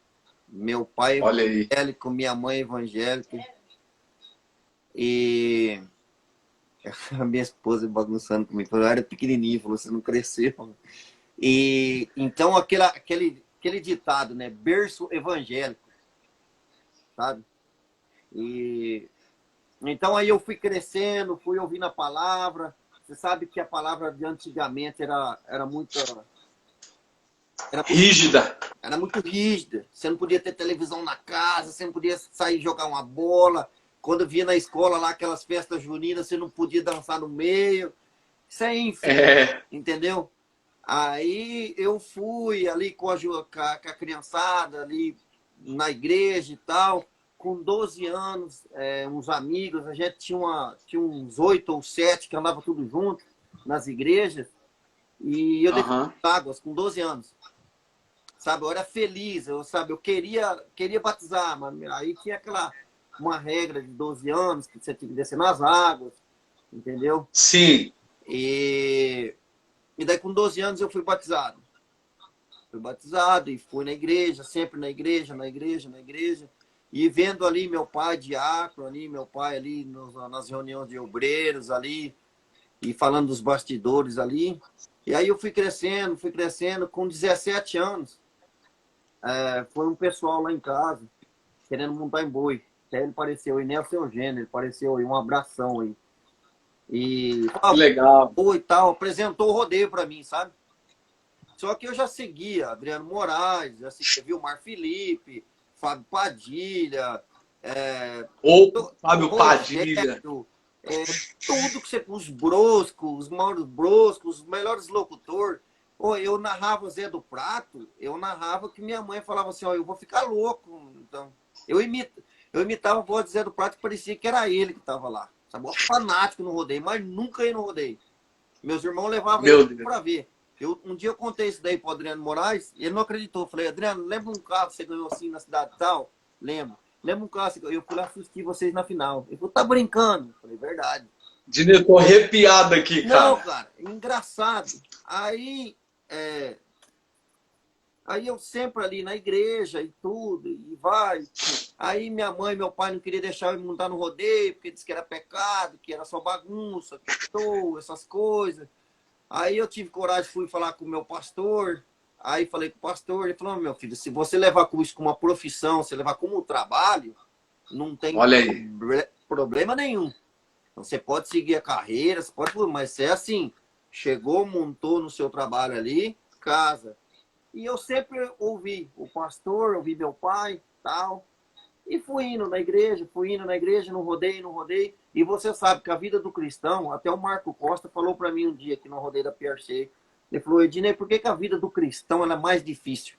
Speaker 1: Meu pai evangélico, minha mãe evangélica. E a minha esposa bagunçando comigo. Eu era pequenininho, falou, você não cresceu. E então aquele ditado, né? Berço evangélico, sabe? E então aí eu fui crescendo, fui ouvindo a palavra. Você sabe que a palavra de antigamente era muito
Speaker 2: rígida.
Speaker 1: Era muito rígida. Você não podia ter televisão na casa, você não podia sair jogar uma bola. Quando via na escola lá aquelas festas juninas, você não podia dançar no meio. Isso é ínfimo, entendeu? Aí eu fui ali com a criançada, ali na igreja e tal. Com 12 anos, uns amigos, a gente tinha uns 8 ou 7 que andava tudo junto nas igrejas. E eu desci águas com 12 anos. Sabe, eu era feliz, eu queria batizar, mas aí tinha uma regra de 12 anos que você tinha que descer nas águas, entendeu?
Speaker 2: Sim.
Speaker 1: E daí com 12 anos eu fui batizado. Fui batizado e fui na igreja, sempre na igreja. E vendo ali meu pai diácono, meu pai ali nas reuniões de obreiros ali, e falando dos bastidores ali. E aí eu fui crescendo, com 17 anos. Foi um pessoal lá em casa, querendo montar em boi. Até ele apareceu aí, Nelson Eugênio, ele apareceu aí, um abração aí. E
Speaker 2: Que legal.
Speaker 1: e tal, apresentou o rodeio para mim, sabe? Só que eu já seguia Adriano Moraes, já seguia Vilmar Felipe, Fábio Padilha,
Speaker 2: Ou
Speaker 1: o
Speaker 2: Fábio Padilha.
Speaker 1: Rogério, tudo que você. Os Broscos, os Mauro Broscos, os melhores locutores. Eu narrava Zé do Prato, eu narrava que minha mãe falava assim, ó, eu vou ficar louco. Então, eu imitava a voz de Zé do Prato que parecia que era ele que estava lá. Sabe? Fanático no rodeio, mas nunca ia no rodeio. Meus irmãos levavam
Speaker 2: Meu
Speaker 1: ele
Speaker 2: Deus.
Speaker 1: para ver. Um dia eu contei isso daí pro Adriano Moraes e ele não acreditou. Eu falei, Adriano, lembra um carro que você ganhou assim na cidade tal? Lembro. Lembra um carro que eu fui lá assistir vocês na final. Ele falou, tá brincando? Eu falei, verdade.
Speaker 2: Dini, eu tô arrepiado aqui,
Speaker 1: Não,
Speaker 2: cara.
Speaker 1: cara, engraçado. Aí eu sempre ali na igreja e tudo, e vai. Aí minha mãe e meu pai não queriam deixar eu montar no rodeio, porque disse que era pecado, que era só bagunça, essas coisas. Aí eu tive coragem, fui falar com o meu pastor. Aí falei com o pastor, ele falou, meu filho, se você levar isso como uma profissão, se levar como um trabalho, não tem
Speaker 2: Olha aí.
Speaker 1: problema nenhum. Então, você pode seguir a carreira, você pode, mas é assim, chegou, montou no seu trabalho ali, casa. E eu sempre ouvi o pastor, ouvi meu pai, tal. E fui indo na igreja, não rodei. E você sabe que a vida do cristão, até o Marco Costa falou para mim um dia aqui no rodeio da PRC, ele falou, Ednei, por que a vida do cristão ela é mais difícil?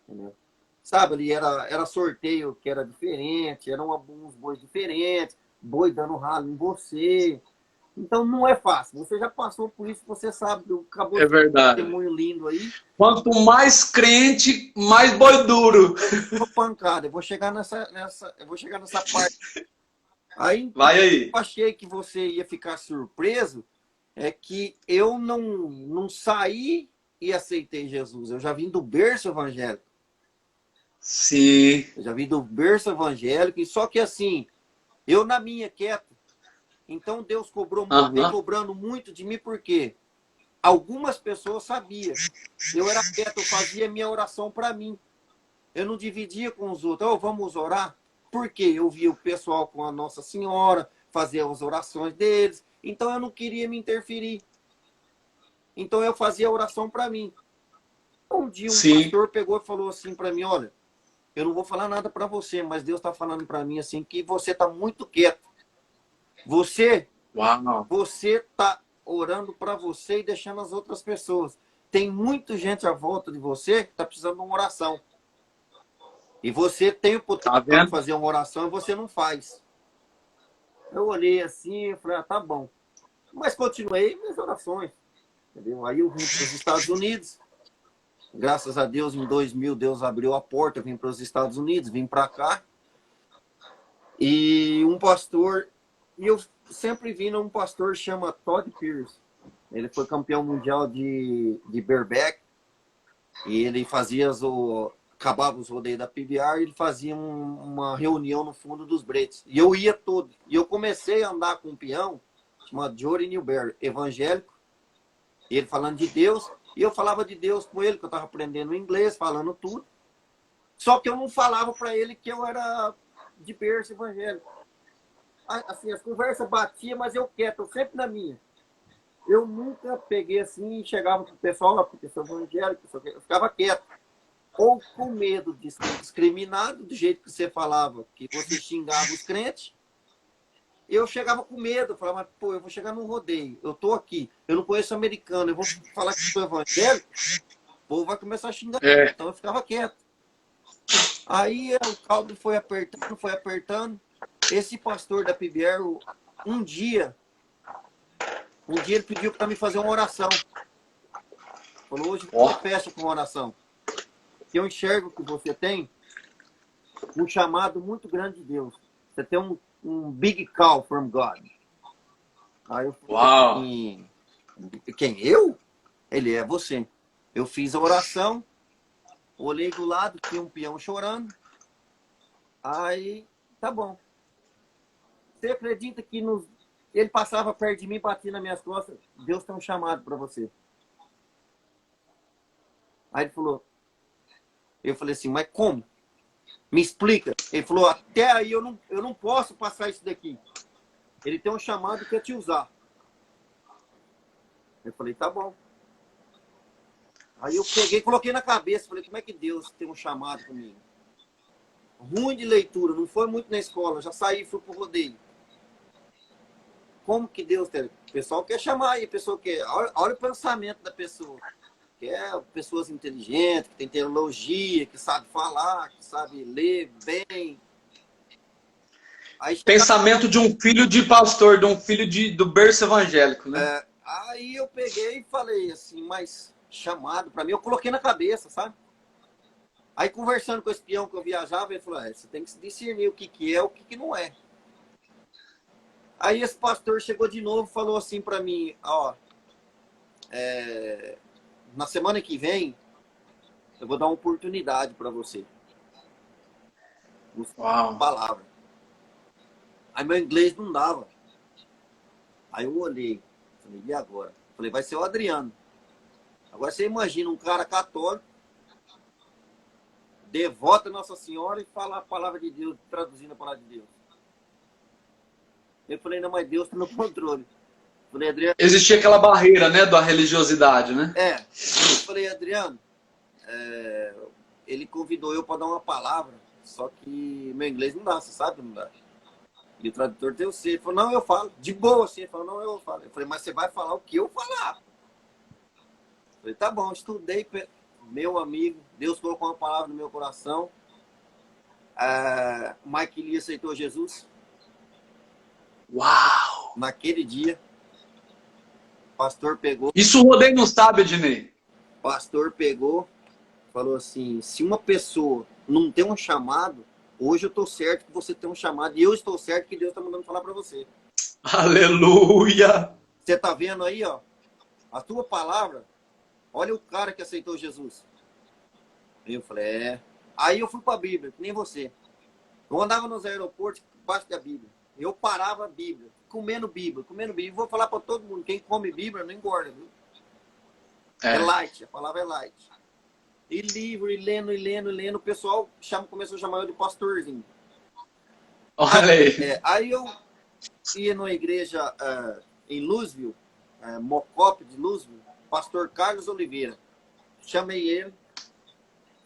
Speaker 1: Entendeu? Sabe, ali era sorteio que era diferente, eram alguns bois diferentes, boi dando ralo em você. Então não é fácil. Você já passou por isso, você sabe, acabou
Speaker 2: É
Speaker 1: de ter um
Speaker 2: verdade.
Speaker 1: testemunho lindo aí.
Speaker 2: Quanto mais crente, mais boi duro.
Speaker 1: Uma pancada, eu vou chegar nessa parte. Aí
Speaker 2: Vai
Speaker 1: eu
Speaker 2: aí.
Speaker 1: achei que você ia ficar surpreso, é que eu não saí e aceitei Jesus. Eu já vim do berço evangélico.
Speaker 2: Sim.
Speaker 1: Eu já vim do berço evangélico, e só que assim, eu na minha quieto. Então Deus vem cobrando muito de mim, porque algumas pessoas sabiam. Eu era quieto, eu fazia minha oração para mim. Eu não dividia com os outros. Oh, vamos orar? Porque eu via o pessoal com a Nossa Senhora, fazer as orações deles. Então eu não queria me interferir. Então eu fazia a oração para mim. Um dia um
Speaker 2: Sim.
Speaker 1: pastor pegou e falou assim para mim, olha, eu não vou falar nada para você, mas Deus está falando para mim assim que você está muito quieto. Você está orando para você e deixando as outras pessoas. Tem muita gente à volta de você que está precisando de uma oração. E você tem o potencial de fazer uma oração e você não faz. Eu olhei assim e falei, tá bom. Mas continuei minhas orações. Entendeu? Aí eu vim para os Estados Unidos. Graças a Deus, em 2000, Deus abriu a porta, eu vim para os Estados Unidos, vim para cá. E um pastor, e eu sempre vi um pastor chama Todd Pierce. Ele foi campeão mundial de bareback. E ele fazia acabava os rodeios da PBR, ele fazia uma reunião no fundo dos bretes. E eu ia todo. E eu comecei a andar com um peão chamado Jory Newberry, evangélico. Ele falando de Deus. E eu falava de Deus com ele, que eu estava aprendendo inglês, falando tudo. Só que eu não falava para ele que eu era de berço evangélico. Assim, as conversas batiam, mas eu quieto, eu sempre na minha. Eu nunca peguei assim e chegava pro pessoal, porque sou evangélico, eu ficava quieto. Ou com medo de ser discriminado, do jeito que você falava, que você xingava os crentes. Eu chegava com medo, eu falava, pô, eu vou chegar num rodeio, eu tô aqui, eu não conheço americano, eu vou falar que sou evangélico, o povo vai começar a xingar. Então eu ficava quieto. Aí o caldo foi apertando. Esse pastor da PBR, um dia ele pediu para me fazer uma oração. Falou, hoje você fecha com uma oração. Eu enxergo que você tem um chamado muito grande de Deus. Você tem um big call from God. Aí eu falei, quem? Eu? Ele é você. Eu fiz a oração, olhei do lado, tinha um peão chorando. Aí, tá bom. Você acredita que ele passava perto de mim, batia nas minhas costas? Deus tem um chamado para você. Aí ele falou, eu falei assim, mas como? Me explica. Ele falou, até aí eu não posso passar isso daqui. Ele tem um chamado que é te usar. Eu falei, tá bom. Aí eu peguei e coloquei na cabeça, falei, como é que Deus tem um chamado comigo? Ruim de leitura, não foi muito na escola, já saí e fui pro rodeio. Como que Deus tem? O pessoal quer chamar aí, a pessoa quer. Olha o pensamento da pessoa. Quer pessoas inteligentes, que tem teologia, que sabe falar, que sabe ler bem. Aí,
Speaker 2: Pensamento de um filho de pastor, de um filho do berço evangélico, né?
Speaker 1: aí eu peguei e falei assim, mas chamado para mim, eu coloquei na cabeça, sabe? Aí conversando com esse peão que eu viajava, ele falou, você tem que discernir o que é, o que não é. Aí esse pastor chegou de novo e falou assim para mim, ó, na semana que vem, eu vou dar uma oportunidade para você.
Speaker 2: Uau.
Speaker 1: Palavra. Aí meu inglês não dava. Aí eu olhei, falei, e agora? Falei, vai ser o Adriano. Agora você imagina um cara católico, devoto a Nossa Senhora e falar a palavra de Deus, traduzindo a palavra de Deus. Eu falei, não, mas Deus está no controle. Falei, Adriano...
Speaker 2: Existia aquela barreira, né, da religiosidade, né?
Speaker 1: Eu falei, Adriano, ele convidou eu para dar uma palavra, só que meu inglês não dá, você sabe, não dá. E o tradutor deu C. Ele falou, não, eu falo. De boa, assim. Ele falou, não, eu falo. Eu falei, mas você vai falar o que eu falar. Eu falei, tá bom, estudei, meu amigo, Deus colocou uma palavra no meu coração. Mike Lee aceitou Jesus.
Speaker 2: Uau!
Speaker 1: Naquele dia, o pastor pegou...
Speaker 2: Isso o rodeio não sabe, Ednei.
Speaker 1: O pastor pegou, falou assim, se uma pessoa não tem um chamado, hoje eu estou certo que você tem um chamado, e eu estou certo que Deus está mandando falar para você.
Speaker 2: Aleluia!
Speaker 1: Você está vendo aí, ó, a tua palavra, olha o cara que aceitou Jesus. Aí eu falei, Aí eu fui para a Bíblia, que nem você. Eu andava nos aeroportos, debaixo da Bíblia. Eu parava a Bíblia, comendo Bíblia. Vou falar para todo mundo, quem come Bíblia não engorda, viu? É light, a palavra é light. E livro, e lendo, o pessoal começou a chamar eu de pastorzinho.
Speaker 2: Olha aí.
Speaker 1: Aí eu ia numa igreja em Louisville, Mocop de Louisville, pastor Carlos Oliveira. Chamei ele,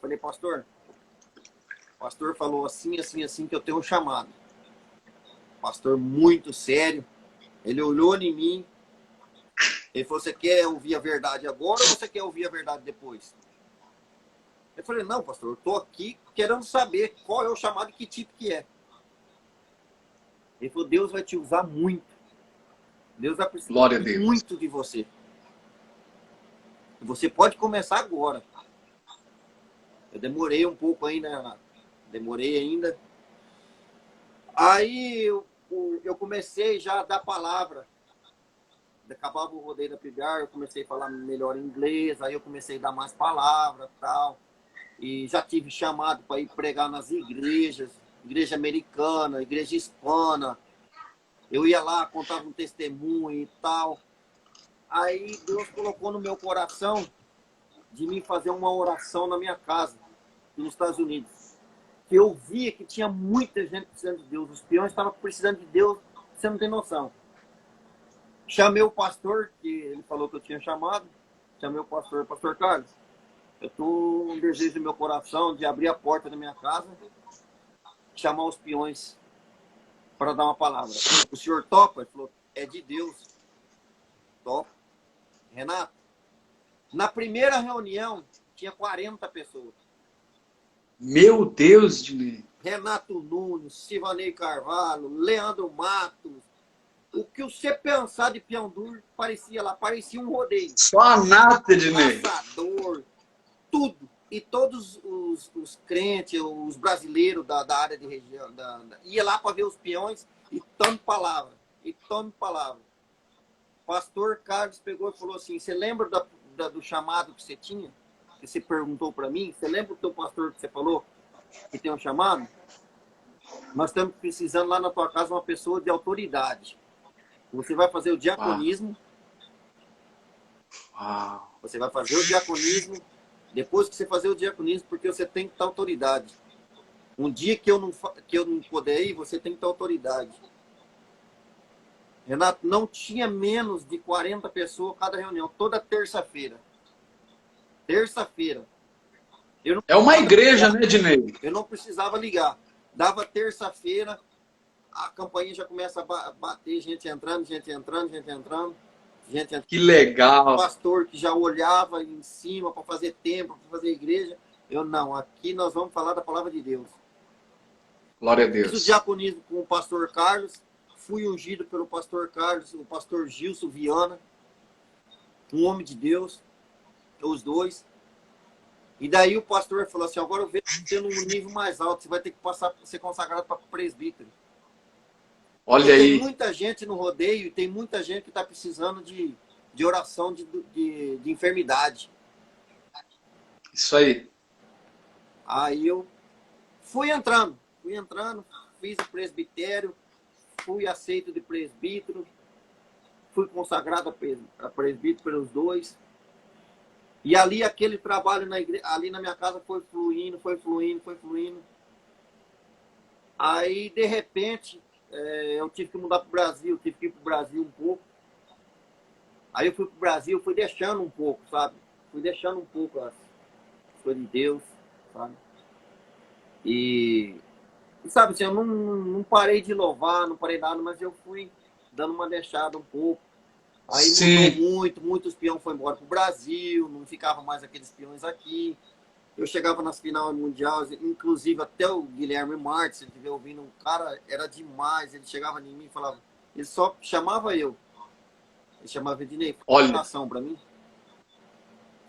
Speaker 1: falei, pastor, o pastor falou assim, que eu tenho um chamado. Pastor muito sério, ele olhou em mim, ele falou, você quer ouvir a verdade agora ou você quer ouvir a verdade depois? Eu falei, não, pastor, eu estou aqui querendo saber qual é o chamado e que tipo que é. Ele falou, Deus vai te usar muito. Deus vai precisar muito de você. Você pode começar agora. Eu demorei um pouco ainda, Renato. Aí eu comecei já a dar palavra. Acabava o rodeio da PBR, eu comecei a falar melhor inglês, aí eu comecei a dar mais palavras e tal. E já tive chamado para ir pregar nas igrejas, igreja americana, igreja hispana. Eu ia lá, contava um testemunho e tal. Aí Deus colocou no meu coração de mim fazer uma oração na minha casa, nos Estados Unidos. Que eu via que tinha muita gente precisando de Deus. Os peões estavam precisando de Deus, você não tem noção. Chamei o pastor, que ele falou que eu tinha chamado. Chamei o pastor Carlos. Eu estou com um desejo no meu coração de abrir a porta da minha casa, chamar os peões para dar uma palavra. O senhor topa? Ele falou, é de Deus. Topa. Renato, na primeira reunião tinha 40 pessoas.
Speaker 2: Meu Deus de mim.
Speaker 1: Renato Nunes, Sivanei Carvalho, Leandro Matos. O que você pensar de peão duro parecia um rodeio.
Speaker 2: Só a nata, Ednei.
Speaker 1: Passador, tudo. E todos os crentes, os brasileiros da área de região, ia lá para ver os peões e tome palavra. Pastor Carlos pegou e falou assim, você lembra do chamado que você tinha? Que você perguntou para mim? Você lembra do teu pastor que você falou que tem um chamado? Nós estamos precisando lá na tua casa uma pessoa de autoridade. Você vai fazer o diaconismo. Você vai fazer o diaconismo. Depois que você fazer o diaconismo, porque você tem que ter autoridade. Um dia que eu não puder ir, você tem que ter autoridade. Renato, não tinha menos de 40 pessoas cada reunião, toda terça-feira. Terça-feira.
Speaker 2: É uma igreja, né, Dinei?
Speaker 1: Eu não precisava ligar. Dava terça-feira, a campainha já começa a bater, gente entrando, gente entrando, gente entrando, gente entrando.
Speaker 2: Que legal.
Speaker 1: O pastor que já olhava em cima para fazer templo, para fazer igreja. Eu não, aqui nós vamos falar da palavra de Deus.
Speaker 2: Glória a
Speaker 1: Fiz o
Speaker 2: Deus.
Speaker 1: diaconismo com o pastor Carlos, fui ungido pelo pastor Carlos, o pastor Gilson Viana, um homem de Deus, os dois. E daí o pastor falou assim, agora eu vejo você num nível mais alto, você vai ter que passar a ser consagrado para presbítero.
Speaker 2: Olha aí.
Speaker 1: Tem muita gente no rodeio e tem muita gente que está precisando de oração de enfermidade.
Speaker 2: Isso aí.
Speaker 1: Aí eu fui entrando, fiz o presbitério, fui aceito de presbítero, fui consagrado a presbítero pelos dois. E ali aquele trabalho na igreja, ali na minha casa foi fluindo. Aí, de repente, eu tive que mudar para o Brasil, tive que ir para o Brasil um pouco. Aí eu fui para o Brasil, fui deixando um pouco, sabe? Fui deixando um pouco as coisas de Deus, sabe? E sabe assim, eu não parei de louvar, não parei nada, mas eu fui dando uma deixada um pouco. Aí mudou muitos peões foram embora para o Brasil, não ficava mais aqueles peões aqui. Eu chegava nas finais mundiais, inclusive até o Guilherme Martins, se ele estiver ouvindo, um cara era demais, ele chegava em mim e falava, ele só chamava eu. Ele chamava Ednei, faz oração para mim.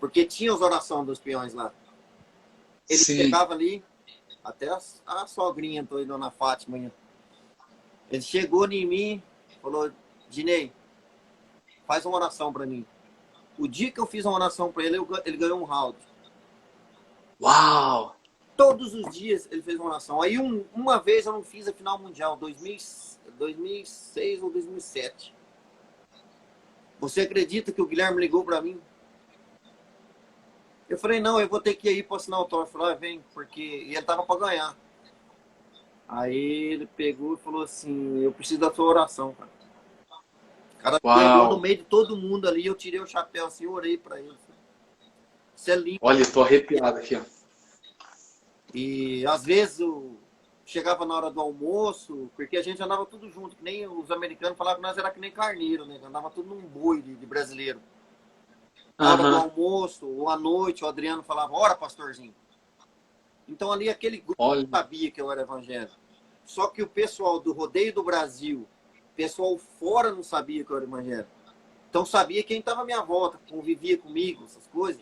Speaker 1: Porque tinha as orações dos peões lá. Ele chegava ali, até a sogrinha, dona Fátima. Ele chegou em mim, falou, Dinei, faz uma oração para mim. O dia que eu fiz uma oração para ele, ele ganhou um round.
Speaker 2: Uau!
Speaker 1: Todos os dias ele fez uma oração. Aí uma vez eu não fiz a final mundial, 2006 ou 2007. Você acredita que o Guilherme ligou para mim? Eu falei, não, eu vou ter que ir para assinar o autógrafo. Ele falou, vem, porque e ele tava para ganhar. Aí ele pegou e falou assim, eu preciso da sua oração, cara. O cara pegou no meio de todo mundo ali, eu tirei o chapéu assim, orei para ele. Isso é lindo.
Speaker 2: Olha, estou arrepiado aqui, ó.
Speaker 1: E às vezes eu chegava na hora do almoço, porque a gente andava tudo junto, que nem os americanos falavam que nós era que nem carneiro, né? Andava tudo num boi de brasileiro. Na hora do almoço, ou à noite, o Adriano falava, ora, pastorzinho. Então ali aquele grupo sabia que eu era evangélico. Só que o pessoal do rodeio do Brasil, o pessoal fora não sabia que eu era evangélico. Então sabia quem estava à minha volta, convivia comigo, essas coisas.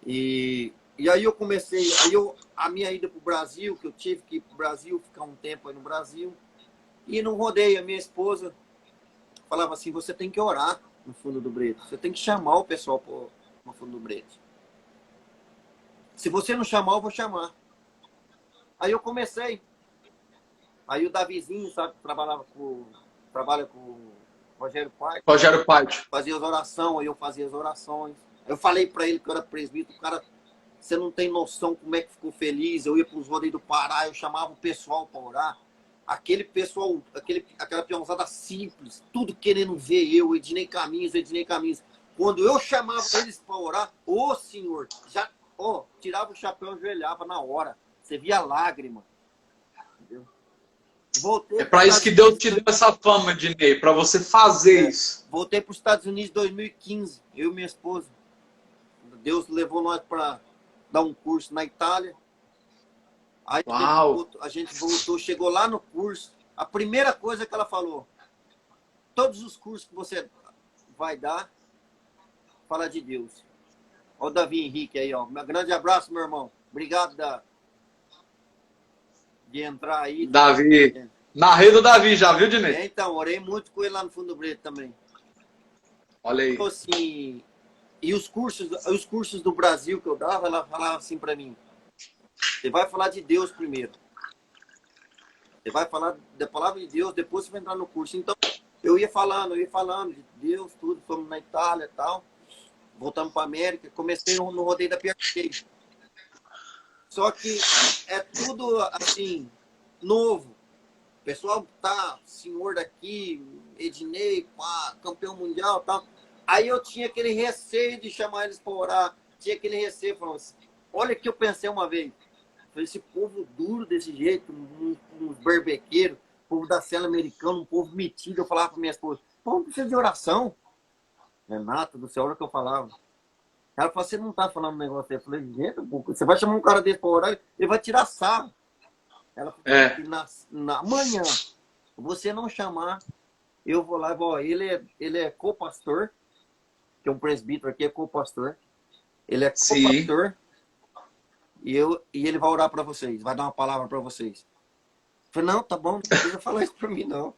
Speaker 1: E aí eu comecei, a minha ida para o Brasil, que eu tive que ir para o Brasil, ficar um tempo aí no Brasil. E no rodeio, a minha esposa falava assim, você tem que orar no fundo do brete. Você tem que chamar o pessoal no fundo do brete. Se você não chamar, eu vou chamar. Aí eu comecei. Aí o Davizinho, sabe, trabalha com o Rogério Paiva.
Speaker 2: Rogério Paiva.
Speaker 1: Fazia as orações, aí eu fazia as orações. Eu falei para ele que eu era presbítero, o cara, você não tem noção como é que ficou feliz. Eu ia para os rodeios do Pará, eu chamava o pessoal para orar. Aquele pessoal, aquela peãozada simples, tudo querendo ver eu, Ednei Caminhos. Quando eu chamava eles para orar, ô senhor, já tirava o chapéu e ajoelhava na hora. Você via lágrima. Entendeu? Voltei
Speaker 2: é para isso que Deus te deu essa fama, Ednei, para você fazer isso.
Speaker 1: Voltei para os Estados Unidos em 2015, eu e minha esposa. Deus levou nós para dar um curso na Itália. Aí a gente voltou, chegou lá no curso. A primeira coisa que ela falou, todos os cursos que você vai dar, fala de Deus. Olha o Davi Henrique aí, ó. Um grande abraço, meu irmão. Obrigado de entrar aí.
Speaker 2: Davi. Na rede do Davi, já viu, Dinei?
Speaker 1: Então, orei muito com ele lá no fundo do Brito também.
Speaker 2: Olha aí.
Speaker 1: Então, assim, e os cursos do Brasil que eu dava, ela falava assim para mim, você vai falar de Deus primeiro. Você vai falar da palavra de Deus, depois você vai entrar no curso. Então, eu ia falando de Deus, tudo. Fomos na Itália e tal. Voltamos para a América. Comecei no rodeio da PRK. Só que é tudo, assim, novo. O pessoal tá, senhor daqui, Ednei, pá, campeão mundial e tal. Aí eu tinha aquele receio de chamar eles para orar. Tinha aquele receio, falando assim, olha o que eu pensei uma vez. Falei, esse povo duro desse jeito, uns berbequeiros, povo da cela americana, um povo metido. Eu falava para minha esposa, pô, precisa de oração. Renata, do céu, a hora que eu falava. Ela falou, você não tá falando um negócio aí. Eu falei, gente, você vai chamar um cara desse para orar, ele vai tirar sarro. Ela falou, na manhã, você não chamar, eu vou lá e vou. Ele é co-pastor, que é um presbítero aqui, é co-pastor. Ele é co-pastor e ele vai orar para vocês, vai dar uma palavra para vocês. Eu falei, não, tá bom, não precisa falar isso para mim, não.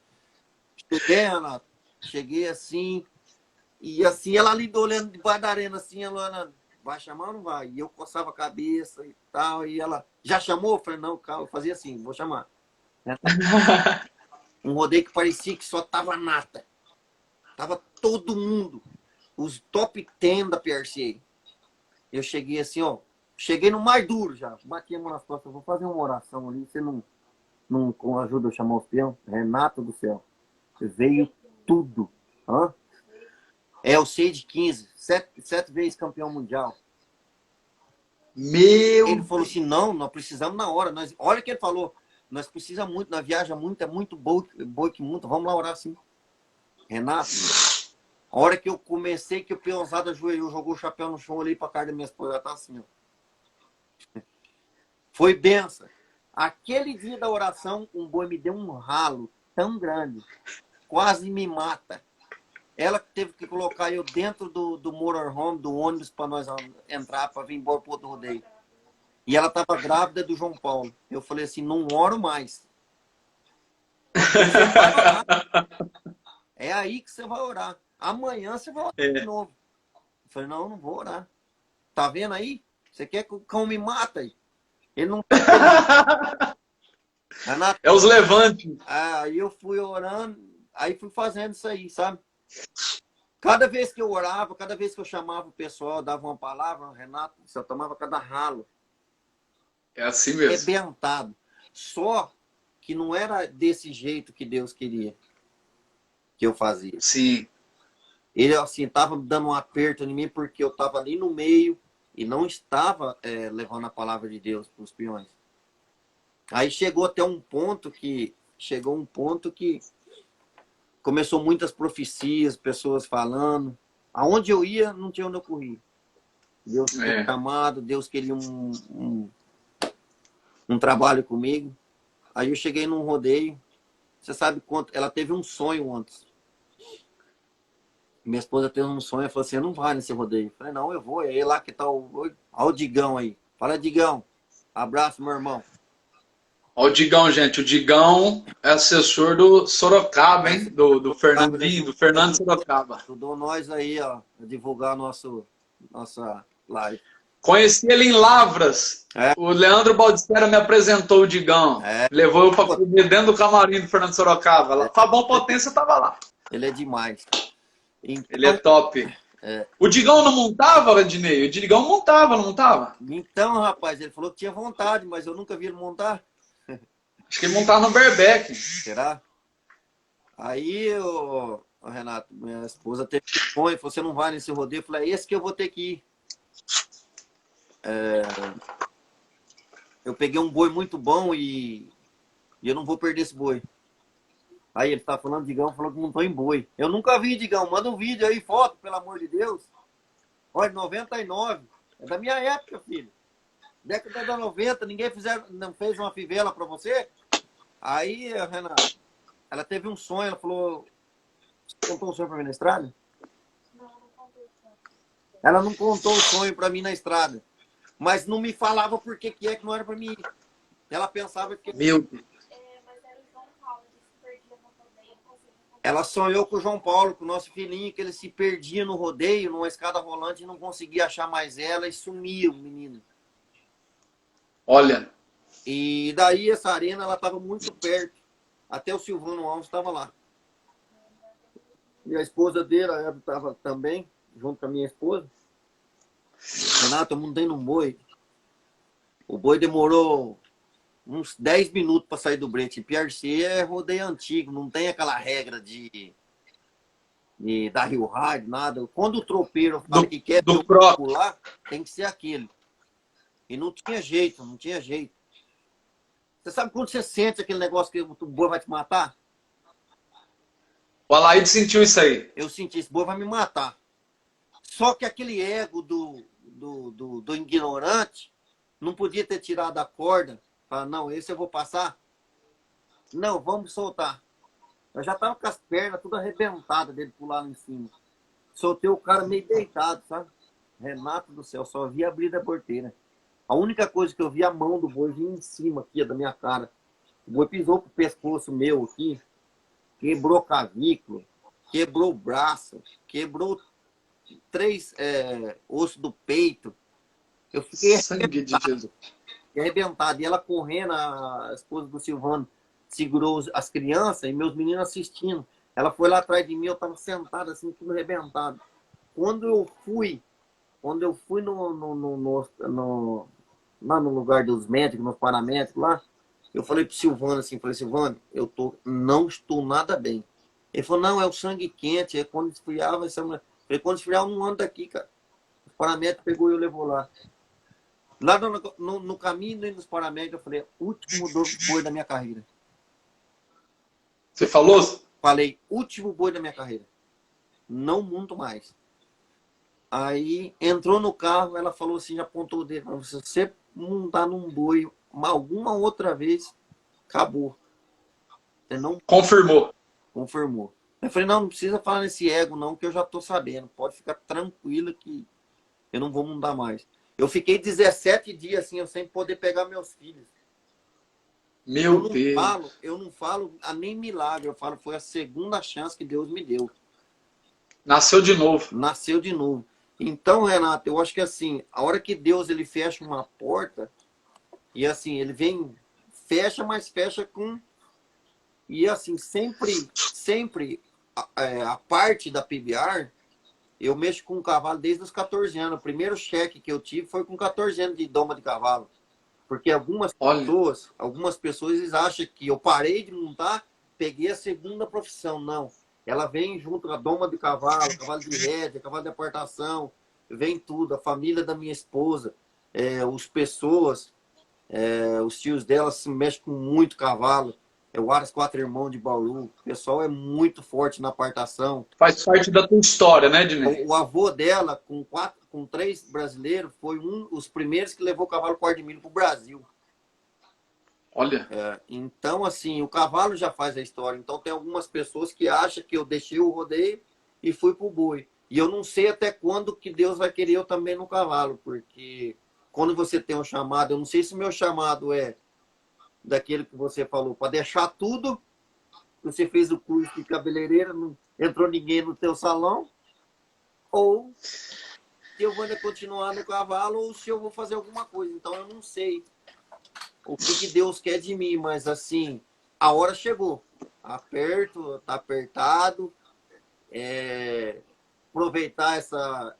Speaker 1: Cheguei, Renato, cheguei assim, e assim, ela ali olhando debaixo da arena, assim, ela, vai chamar ou não vai? E eu coçava a cabeça e tal, e ela, já chamou? Eu falei, não, calma, eu fazia assim, vou chamar. Um rodeio que parecia que só tava nata. Tava todo mundo. Os top 10 da PRCA. Eu cheguei assim, ó. Cheguei no mais duro já. Bati a mão nas costas. Vou fazer uma oração ali. Você não ajuda eu chamar os peão? Renato do céu. Veio tudo. Hã? É o Sage 15. 7 vezes campeão mundial. Ele falou assim, não, nós precisamos na hora. Olha o que ele falou. Nós precisamos muito, nós viajamos muito, é muito boi que muito. Vamos lá orar assim. Renato, a hora que eu comecei, que o peãozado ajoelhou, jogou o chapéu no chão, olhei pra cara da minha esposa, ela tá assim, ó. Foi benção. Aquele dia da oração, um boi me deu um ralo tão grande, quase me mata. Ela teve que colocar eu dentro do motorhome, do ônibus, para nós entrar, para vir embora pro outro rodeio. E ela estava grávida do João Paulo. Eu falei assim, não oro mais. Você vai orar. É aí que você vai orar. Amanhã você vai orar de novo. Eu falei, não vou orar. Tá vendo aí? Você quer que o cão me mata aí? Ele não tá Renato,
Speaker 2: É os levantes.
Speaker 1: aí eu fui orando, aí fui fazendo isso aí, sabe? Cada vez que eu orava, cada vez que eu chamava o pessoal, dava uma palavra, Renato, eu tomava cada ralo.
Speaker 2: É assim mesmo.
Speaker 1: Arrebentado. Só que não era desse jeito que Deus queria que eu fazia.
Speaker 2: Sim.
Speaker 1: Ele, assim, estava dando um aperto em mim porque eu estava ali no meio e não estava levando a palavra de Deus para os peões. Aí chegou até um ponto que começou muitas profecias, pessoas falando. Aonde eu ia, não tinha onde eu corria. Deus tinha chamado, Deus queria um trabalho comigo. Aí eu cheguei num rodeio. Você sabe quanto? Ela teve um sonho antes. Minha esposa teve um sonho e falou assim, não vai nesse rodeio. Eu falei, não, eu vou. É aí lá que tá olha o Digão aí. Fala, Digão. Abraço, meu irmão.
Speaker 2: Olha o Digão, gente. O Digão é assessor do Sorocaba, hein? Do Fernandinho, do Fernando Sorocaba.
Speaker 1: Ajudou nós aí, ó, a divulgar nossa live.
Speaker 2: Conheci ele em Lavras. O Leandro Baldissera me apresentou o Digão. Levou eu para comer dentro do camarim do Fernando Sorocaba. Fabão Potência estava lá.
Speaker 1: Ele é demais.
Speaker 2: Então, ele é top. O Digão não montava, Ednei? O Digão montava, não montava?
Speaker 1: Então, rapaz, ele falou que tinha vontade, mas eu nunca vi ele montar.
Speaker 2: Acho que ele montava no Berbeck.
Speaker 1: Será? Aí, o Renato, minha esposa teve que põe, falou, você não vai nesse rodeio? Eu falei, é esse que eu vou ter que ir. Eu peguei um boi muito bom e eu não vou perder esse boi. Aí ele tá falando, Digão falou que montou em boi. Eu nunca vi, Digão. Manda um vídeo aí, foto, pelo amor de Deus. Olha, 99. É da minha época, filho. Década da 90, ninguém não fez uma fivela pra você? Aí, Renato, ela teve um sonho, ela falou... Você contou um sonho pra mim na estrada? Não contou o sonho. Ela não contou o sonho pra mim na estrada. Mas não me falava por que é que não era pra mim ir. Ela pensava que...
Speaker 2: Meu Deus.
Speaker 1: Ela sonhou com o João Paulo, com o nosso filhinho, que ele se perdia no rodeio, numa escada rolante, e não conseguia achar mais ela, e sumia o menino.
Speaker 2: Olha.
Speaker 1: E daí essa arena, ela estava muito perto. Até o Silvano Alves estava lá. E a esposa dele, ela estava também, junto com a minha esposa. Renato, eu montei num boi. O boi demorou uns 10 minutos para sair do brete. PRC é rodeio antigo, não tem aquela regra da Rio Ride, nada. Quando o tropeiro fala que quer ver
Speaker 2: Do
Speaker 1: o boi
Speaker 2: próprio.
Speaker 1: pular, tem que ser aquele. E não tinha jeito, não tinha jeito. Você sabe quando você sente aquele negócio que o boi vai te matar?
Speaker 2: O Alaíde sentiu isso aí.
Speaker 1: Eu senti, esse boi vai me matar. Só que aquele ego do ignorante não podia ter tirado a corda. Falar, não, esse eu vou passar. Não, vamos soltar. Eu já tava com as pernas tudo arrebentadas dele pular lá em cima. Soltei o cara meio deitado, sabe? Renato do céu, só vi abrir da porteira. A única coisa que eu vi, a mão do boi vinha em cima aqui, da minha cara. O boi pisou pro pescoço meu aqui, quebrou clavícula, quebrou o braço, quebrou 3 ossos do peito. Eu fiquei
Speaker 2: Sangue de Jesus.
Speaker 1: arrebentado. E ela correndo, a esposa do Silvano segurou as crianças e meus meninos assistindo. Ela foi lá atrás de mim, eu estava sentado assim, tudo arrebentado. Quando eu fui lá no lugar dos médicos, nos paramédicos lá, eu falei pro Silvano assim, falei, Silvano, não estou nada bem. Ele falou, não, é o sangue quente, é quando esfriar, vai ser uma... Falei, quando esfriar, eu não ando daqui, cara. O paramédico pegou e eu levou lá. Lá no caminho, nos paramédicos, eu falei, último boi da minha carreira.
Speaker 2: Você falou?
Speaker 1: Falei, último boi da minha carreira. Não monto mais. Aí entrou no carro, ela falou assim, apontou o dedo, se você montar num boi alguma outra vez, acabou. Você não
Speaker 2: Confirmou.
Speaker 1: confirmou. Eu falei, não precisa falar nesse ego não, que eu já tô sabendo. Pode ficar tranquila que eu não vou mudar mais. Eu fiquei 17 dias assim, eu sem poder pegar meus filhos.
Speaker 2: Meu Deus.
Speaker 1: Eu não falo a nem milagre, eu falo, foi a segunda chance que Deus me deu.
Speaker 2: Nasceu de novo.
Speaker 1: Nasceu de novo. Então, Renato, eu acho que assim, a hora que Deus ele fecha uma porta, e assim, ele vem, fecha, mas fecha com... E assim, sempre a parte da PBR, eu mexo com cavalo desde os 14 anos. O primeiro cheque que eu tive foi com 14 anos de doma de cavalo. Porque algumas pessoas eles acham que eu parei de montar, peguei a segunda profissão. Não. Ela vem junto com a doma de cavalo, cavalo de rédea, cavalo de apartação, vem tudo. A família da minha esposa, os tios dela se mexem com muito cavalo. O Aras 4 Irmãos de Bauru. O pessoal é muito forte na apartação.
Speaker 2: Faz parte da tua história, né, Dinei?
Speaker 1: O avô dela, com 3 brasileiros, foi os primeiros que levou o cavalo quarto de milho para o Brasil.
Speaker 2: Olha.
Speaker 1: Então, assim, o cavalo já faz a história. Então, tem algumas pessoas que acham que eu deixei o rodeio e fui pro boi. E eu não sei até quando que Deus vai querer eu também no cavalo, porque quando você tem um chamado, eu não sei se meu chamado é daquele que você falou, para deixar tudo, você fez o curso de cabeleireira, não entrou ninguém no teu salão, ou se eu vou ainda continuar no cavalo, ou se eu vou fazer alguma coisa. Então, eu não sei o que Deus quer de mim, mas assim, a hora chegou. Aperto, tá apertado. Aproveitar essa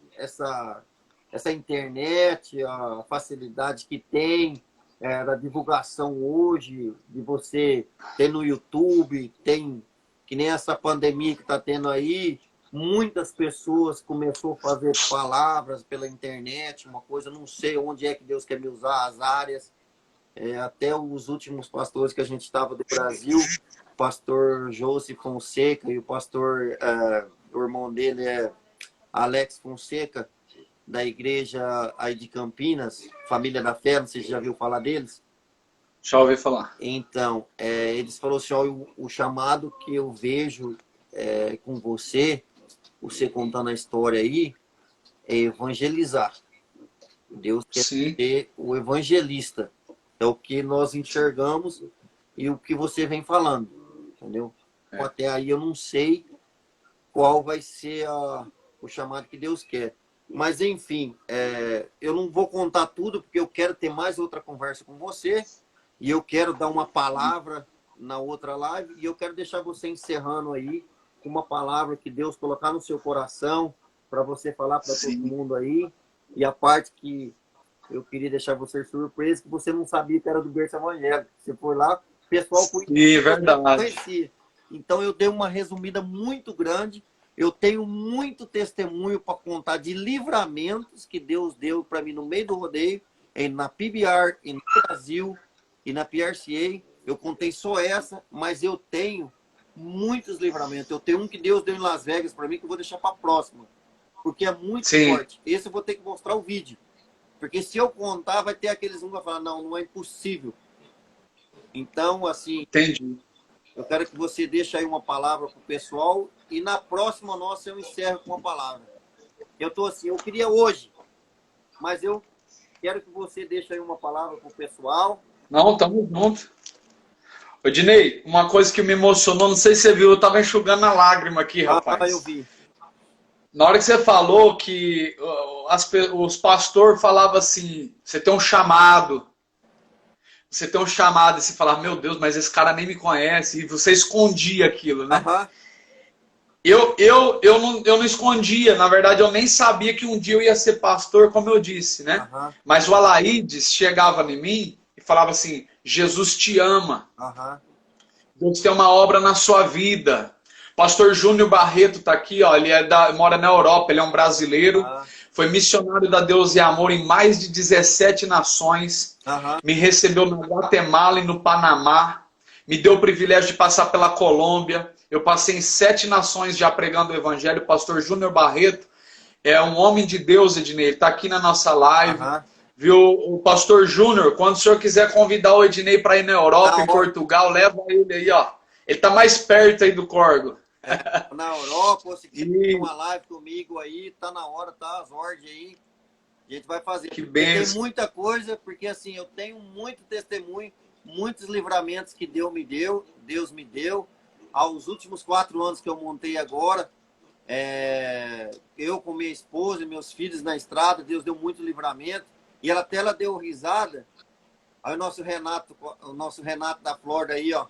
Speaker 1: internet, a facilidade que tem, da divulgação hoje, de você ter no YouTube, tem que nem essa pandemia que está tendo aí, muitas pessoas começou a fazer palavras pela internet, uma coisa, não sei onde é que Deus quer me usar, as áreas. Até os últimos pastores que a gente estava do Brasil, o pastor Josi Fonseca e o pastor, o irmão dele é Alex Fonseca, da igreja aí de Campinas, Família da Fé, não sei se já viu falar deles.
Speaker 2: Já ouvi falar.
Speaker 1: Então, eles falaram assim, ó, o chamado que eu vejo com você contando a história aí, é evangelizar. Deus quer ser o evangelista. É o que nós enxergamos e o que você vem falando, entendeu? Até aí eu não sei qual vai ser o chamado que Deus quer. Mas, enfim, eu não vou contar tudo, porque eu quero ter mais outra conversa com você e eu quero dar uma palavra na outra live e eu quero deixar você encerrando aí com uma palavra que Deus colocar no seu coração para você falar para todo mundo aí. E a parte que eu queria deixar você surpreso que você não sabia que era do berço evangélico. Você foi lá, o pessoal
Speaker 2: Sim, verdade.
Speaker 1: conhecia. Então eu dei uma resumida muito grande. Eu tenho muito testemunho para contar de livramentos que Deus deu para mim no meio do rodeio, na PBR, no Brasil e na PRCA. Eu contei só essa, mas eu tenho muitos livramentos. Eu tenho um que Deus deu em Las Vegas para mim, que eu vou deixar para a próxima, porque é muito forte. Esse eu vou ter que mostrar o vídeo, porque se eu contar, vai ter aqueles que vão falar, não, não é impossível. Então, assim,
Speaker 2: entendi.
Speaker 1: Eu quero que você deixe aí uma palavra para o pessoal e na próxima nossa eu encerro com uma palavra. Eu tô assim, eu queria hoje, mas eu quero que você deixe aí uma palavra para o pessoal.
Speaker 2: Não, tamo junto. Ô, Dinei, uma coisa que me emocionou, não sei se você viu, eu tava enxugando a lágrima aqui, rapaz.
Speaker 1: Ah, eu vi.
Speaker 2: Na hora que você falou que os pastores falavam assim, você tem um chamado. Você tem um chamado e você fala, meu Deus, mas esse cara nem me conhece. E você escondia aquilo, né? Eu não escondia. Na verdade, eu nem sabia que um dia eu ia ser pastor, como eu disse, né? Mas o Alaídes chegava em mim e falava assim, Jesus te ama. Deus tem uma obra na sua vida. Pastor Júnior Barreto está aqui, ó, ele mora na Europa, ele é um brasileiro. Foi missionário da Deus e Amor em mais de 17 nações. Me recebeu no Guatemala e no Panamá. Me deu o privilégio de passar pela Colômbia. Eu passei em 7 nações já pregando o Evangelho. O pastor Júnior Barreto é um homem de Deus, Ednei. Ele está aqui na nossa live. Viu? O pastor Júnior, quando o senhor quiser convidar o Ednei para ir na Europa, em Portugal, leva ele aí, ó. Ele está mais perto aí do Corgo.
Speaker 1: Na Europa, se quiser fazer uma live comigo aí, tá na hora, tá as ordens aí. A gente vai fazer.
Speaker 2: Que benção.
Speaker 1: Tem muita coisa, porque assim, eu tenho muito testemunho, muitos livramentos que Deus me deu. Aos últimos 4 anos que eu montei agora, eu com minha esposa e meus filhos na estrada, Deus deu muito livramento. E ela deu risada. Aí o nosso Renato da Flórida aí, ó.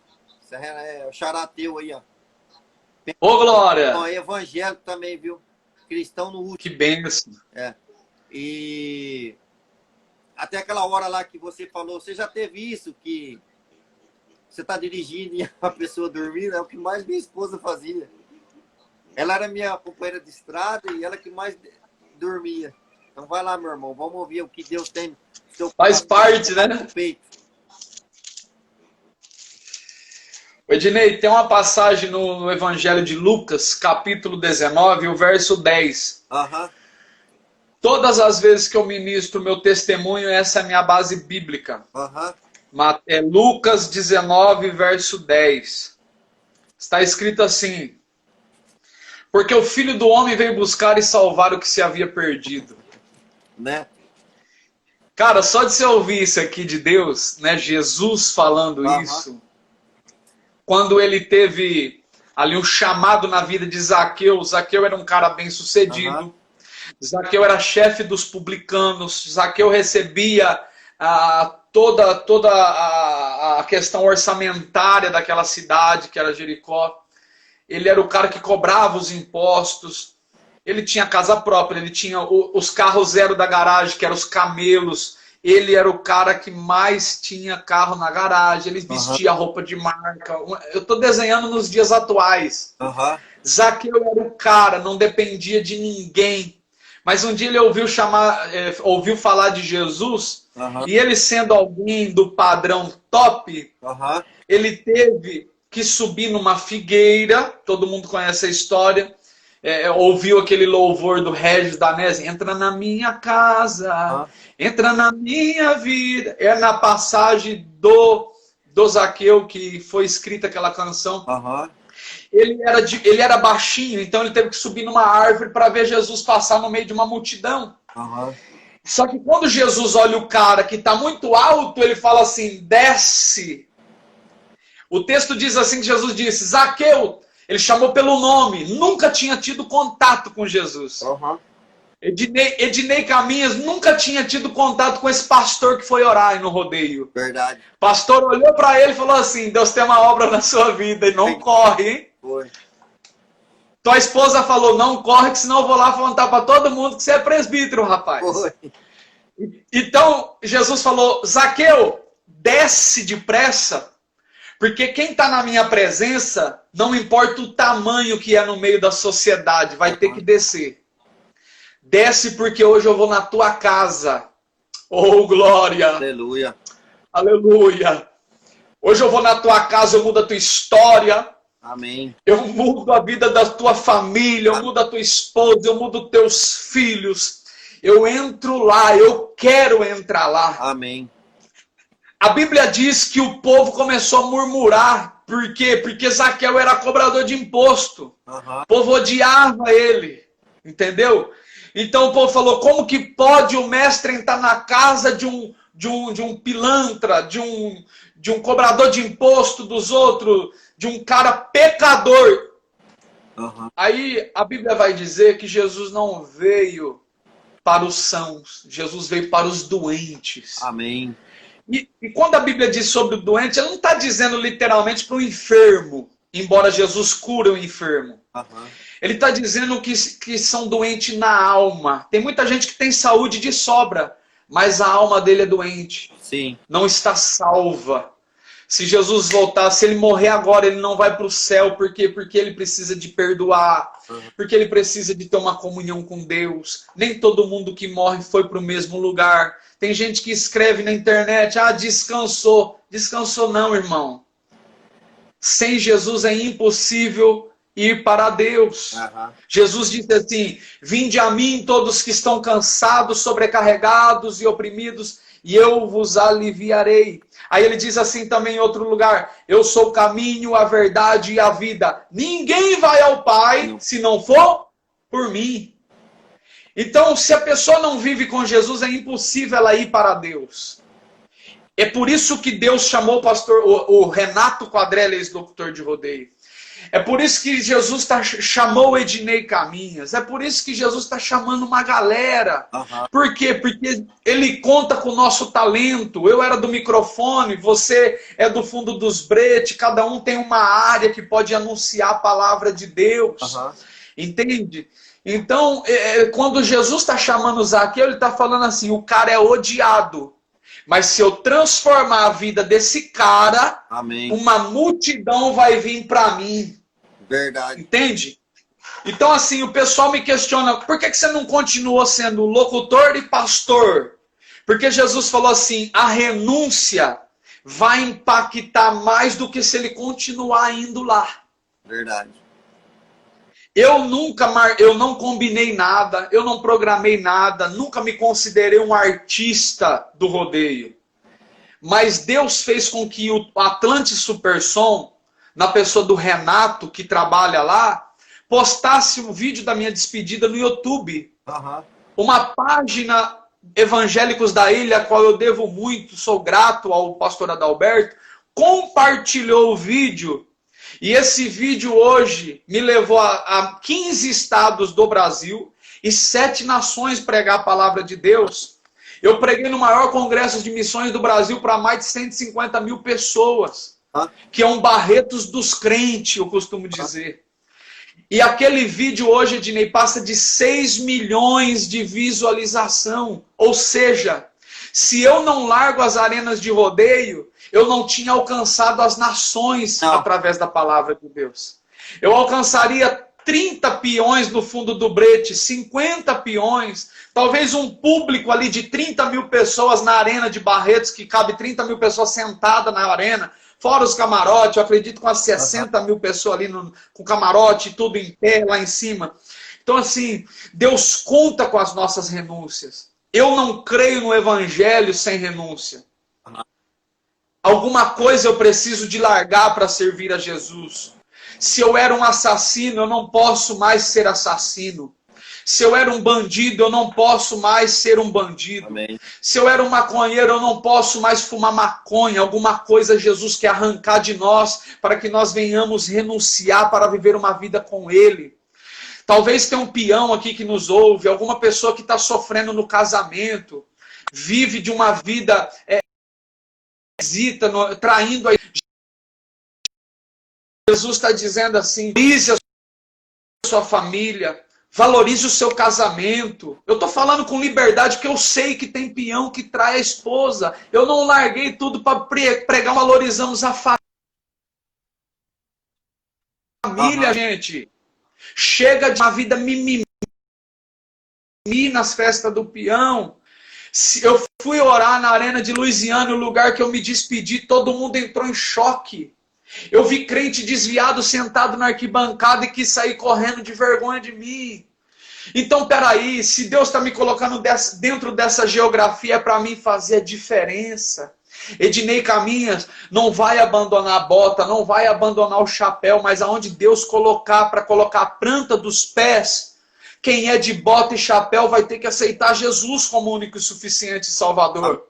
Speaker 1: O xará teu aí, ó.
Speaker 2: Ô, Glória!
Speaker 1: Então, é evangélico também, viu? Cristão no último.
Speaker 2: Que bênção.
Speaker 1: E até aquela hora lá que você falou, você já teve isso, que você tá dirigindo e a pessoa dormindo? É o que mais minha esposa fazia. Ela era minha companheira de estrada e ela que mais dormia. Então vai lá, meu irmão, vamos ouvir o que Deus tem.
Speaker 2: Faz parte, né? Ednei, tem uma passagem no Evangelho de Lucas, capítulo 19, o verso 10. Todas as vezes que eu ministro meu testemunho, essa é a minha base bíblica. É Lucas 19, verso 10. Está escrito assim: porque o Filho do Homem veio buscar e salvar o que se havia perdido.
Speaker 1: Né?
Speaker 2: Cara, só de você ouvir isso aqui de Deus, né? Jesus falando isso. Quando ele teve ali um chamado na vida de Zaqueu. Zaqueu era um cara bem sucedido. Zaqueu era chefe dos publicanos. Zaqueu recebia toda a questão orçamentária daquela cidade, que era Jericó. Ele era o cara que cobrava os impostos. Ele tinha casa própria, ele tinha os carros zero da garagem, que eram os camelos. Ele era o cara que mais tinha carro na garagem. Ele vestia roupa de marca. Eu estou desenhando nos dias atuais. Zaqueu era o cara, não dependia de ninguém. Mas um dia ele ouviu falar de Jesus. E ele, sendo alguém do padrão top, ele teve que subir numa figueira. Todo mundo conhece a história. Ouviu aquele louvor do Regis Danese, entra na minha casa, entra na minha vida. É na passagem do Zaqueu que foi escrita aquela canção. Ele era baixinho, então ele teve que subir numa árvore para ver Jesus passar no meio de uma multidão. Só que quando Jesus olha o cara que está muito alto, ele fala assim, desce. O texto diz assim, que Jesus disse, Zaqueu, ele chamou pelo nome, nunca tinha tido contato com Jesus. Ednei Caminhas nunca tinha tido contato com esse pastor que foi orar aí no rodeio.
Speaker 1: Verdade.
Speaker 2: O pastor olhou para ele e falou assim, Deus tem uma obra na sua vida e não corre, hein?
Speaker 1: Foi.
Speaker 2: Tua esposa falou, não corre, que senão eu vou lá contar para todo mundo que você é presbítero, rapaz.
Speaker 1: Foi.
Speaker 2: Então, Jesus falou, Zaqueu, desce depressa, porque quem está na minha presença, não importa o tamanho que é no meio da sociedade, vai ter que descer. Desce porque hoje eu vou na tua casa. Oh, glória!
Speaker 1: Aleluia.
Speaker 2: Aleluia! Hoje eu vou na tua casa, eu mudo a tua história.
Speaker 1: Amém.
Speaker 2: Eu mudo a vida da tua família, eu mudo a tua esposa, eu mudo os teus filhos. Eu entro lá, eu quero entrar lá.
Speaker 1: Amém.
Speaker 2: A Bíblia diz que o povo começou a murmurar. Por quê? Porque Zaqueu era cobrador de imposto. O povo odiava ele. Entendeu? Então o povo falou, como que pode o mestre entrar na casa de um pilantra, de um cobrador de imposto dos outros, de um cara pecador? Aí a Bíblia vai dizer que Jesus não veio para os sãos, Jesus veio para os doentes.
Speaker 1: Amém.
Speaker 2: E quando a Bíblia diz sobre o doente, ela não está dizendo literalmente para o enfermo, embora Jesus cure o enfermo. Ele está dizendo que são doentes na alma. Tem muita gente que tem saúde de sobra, mas a alma dele é doente.
Speaker 1: Sim.
Speaker 2: Não está salva. Se Jesus voltar, se ele morrer agora, ele não vai para o céu. Por quê? Porque ele precisa de perdoar. Porque ele precisa de ter uma comunhão com Deus. Nem todo mundo que morre foi para o mesmo lugar. Tem gente que escreve na internet, descansou. Descansou não, irmão. Sem Jesus é impossível ir para Deus. Jesus disse assim, vinde a mim todos que estão cansados, sobrecarregados e oprimidos, e eu vos aliviarei. Aí ele diz assim também em outro lugar, eu sou o caminho, a verdade e a vida. Ninguém vai ao Pai se não for por mim. Então, se a pessoa não vive com Jesus, é impossível ela ir para Deus. É por isso que Deus chamou o Renato Quadrelli, ex-locutor de rodeio. É por isso que Jesus chamou o Ednei Caminhas. É por isso que Jesus está chamando uma galera. Por quê? Porque ele conta com o nosso talento. Eu era do microfone, você é do fundo dos bretes. Cada um tem uma área que pode anunciar a palavra de Deus. Entende? Então, quando Jesus está chamando Zaqueu, ele está falando assim, o cara é odiado. Mas se eu transformar a vida desse cara,
Speaker 1: Amém.
Speaker 2: Uma multidão vai vir para mim.
Speaker 1: Verdade.
Speaker 2: Entende? Então, assim, o pessoal me questiona, por que você não continuou sendo locutor e pastor? Porque Jesus falou assim, a renúncia vai impactar mais do que se ele continuar indo lá.
Speaker 1: Verdade.
Speaker 2: Eu não combinei nada, eu não programei nada, nunca me considerei um artista do rodeio. Mas Deus fez com que o Atlante Supersom, na pessoa do Renato, que trabalha lá, postasse um vídeo da minha despedida no YouTube. Uma página Evangélicos da Ilha, a qual eu devo muito, sou grato ao pastor Adalberto, compartilhou o vídeo. E esse vídeo hoje me levou a 15 estados do Brasil e 7 nações pregar a palavra de Deus. Eu preguei no maior congresso de missões do Brasil para mais de 150 mil pessoas. Que é um Barretos dos crentes, eu costumo dizer. E aquele vídeo hoje, Ednei, passa de 6 milhões de visualização. Ou seja, se eu não largo as arenas de rodeio, eu não tinha alcançado as nações através da palavra de Deus. Eu alcançaria 30 peões no fundo do brete, 50 peões, talvez um público ali de 30 mil pessoas na arena de Barretos, que cabe 30 mil pessoas sentadas na arena, fora os camarotes, eu acredito com as 60 mil pessoas ali com camarote, tudo em pé lá em cima. Então assim, Deus conta com as nossas renúncias. Eu não creio no evangelho sem renúncia. Alguma coisa eu preciso de largar para servir a Jesus. Se eu era um assassino, eu não posso mais ser assassino. Se eu era um bandido, eu não posso mais ser um bandido.
Speaker 1: Amém.
Speaker 2: Se eu era um maconheiro, eu não posso mais fumar maconha. Alguma coisa Jesus quer arrancar de nós para que nós venhamos renunciar para viver uma vida com Ele. Talvez tenha um peão aqui que nos ouve, alguma pessoa que está sofrendo no casamento, vive de uma vida traindo a Jesus está dizendo assim, vise a sua família, Valorize o seu casamento. Eu estou falando com liberdade porque eu sei que tem peão que trai a esposa. Eu não larguei tudo para pregar, valorizamos a família, gente. Chega de uma vida mimimi nas festas do peão. Eu fui orar na Arena de Louisiana, o lugar que eu me despedi, todo mundo entrou em choque. Eu vi crente desviado sentado na arquibancada e quis sair correndo de vergonha de mim. Então, peraí, se Deus está me colocando dentro dessa geografia é para mim fazer a diferença. Ednei Caminhas não vai abandonar a bota, não vai abandonar o chapéu, mas aonde Deus colocar para colocar a planta dos pés, quem é de bota e chapéu vai ter que aceitar Jesus como único e suficiente Salvador.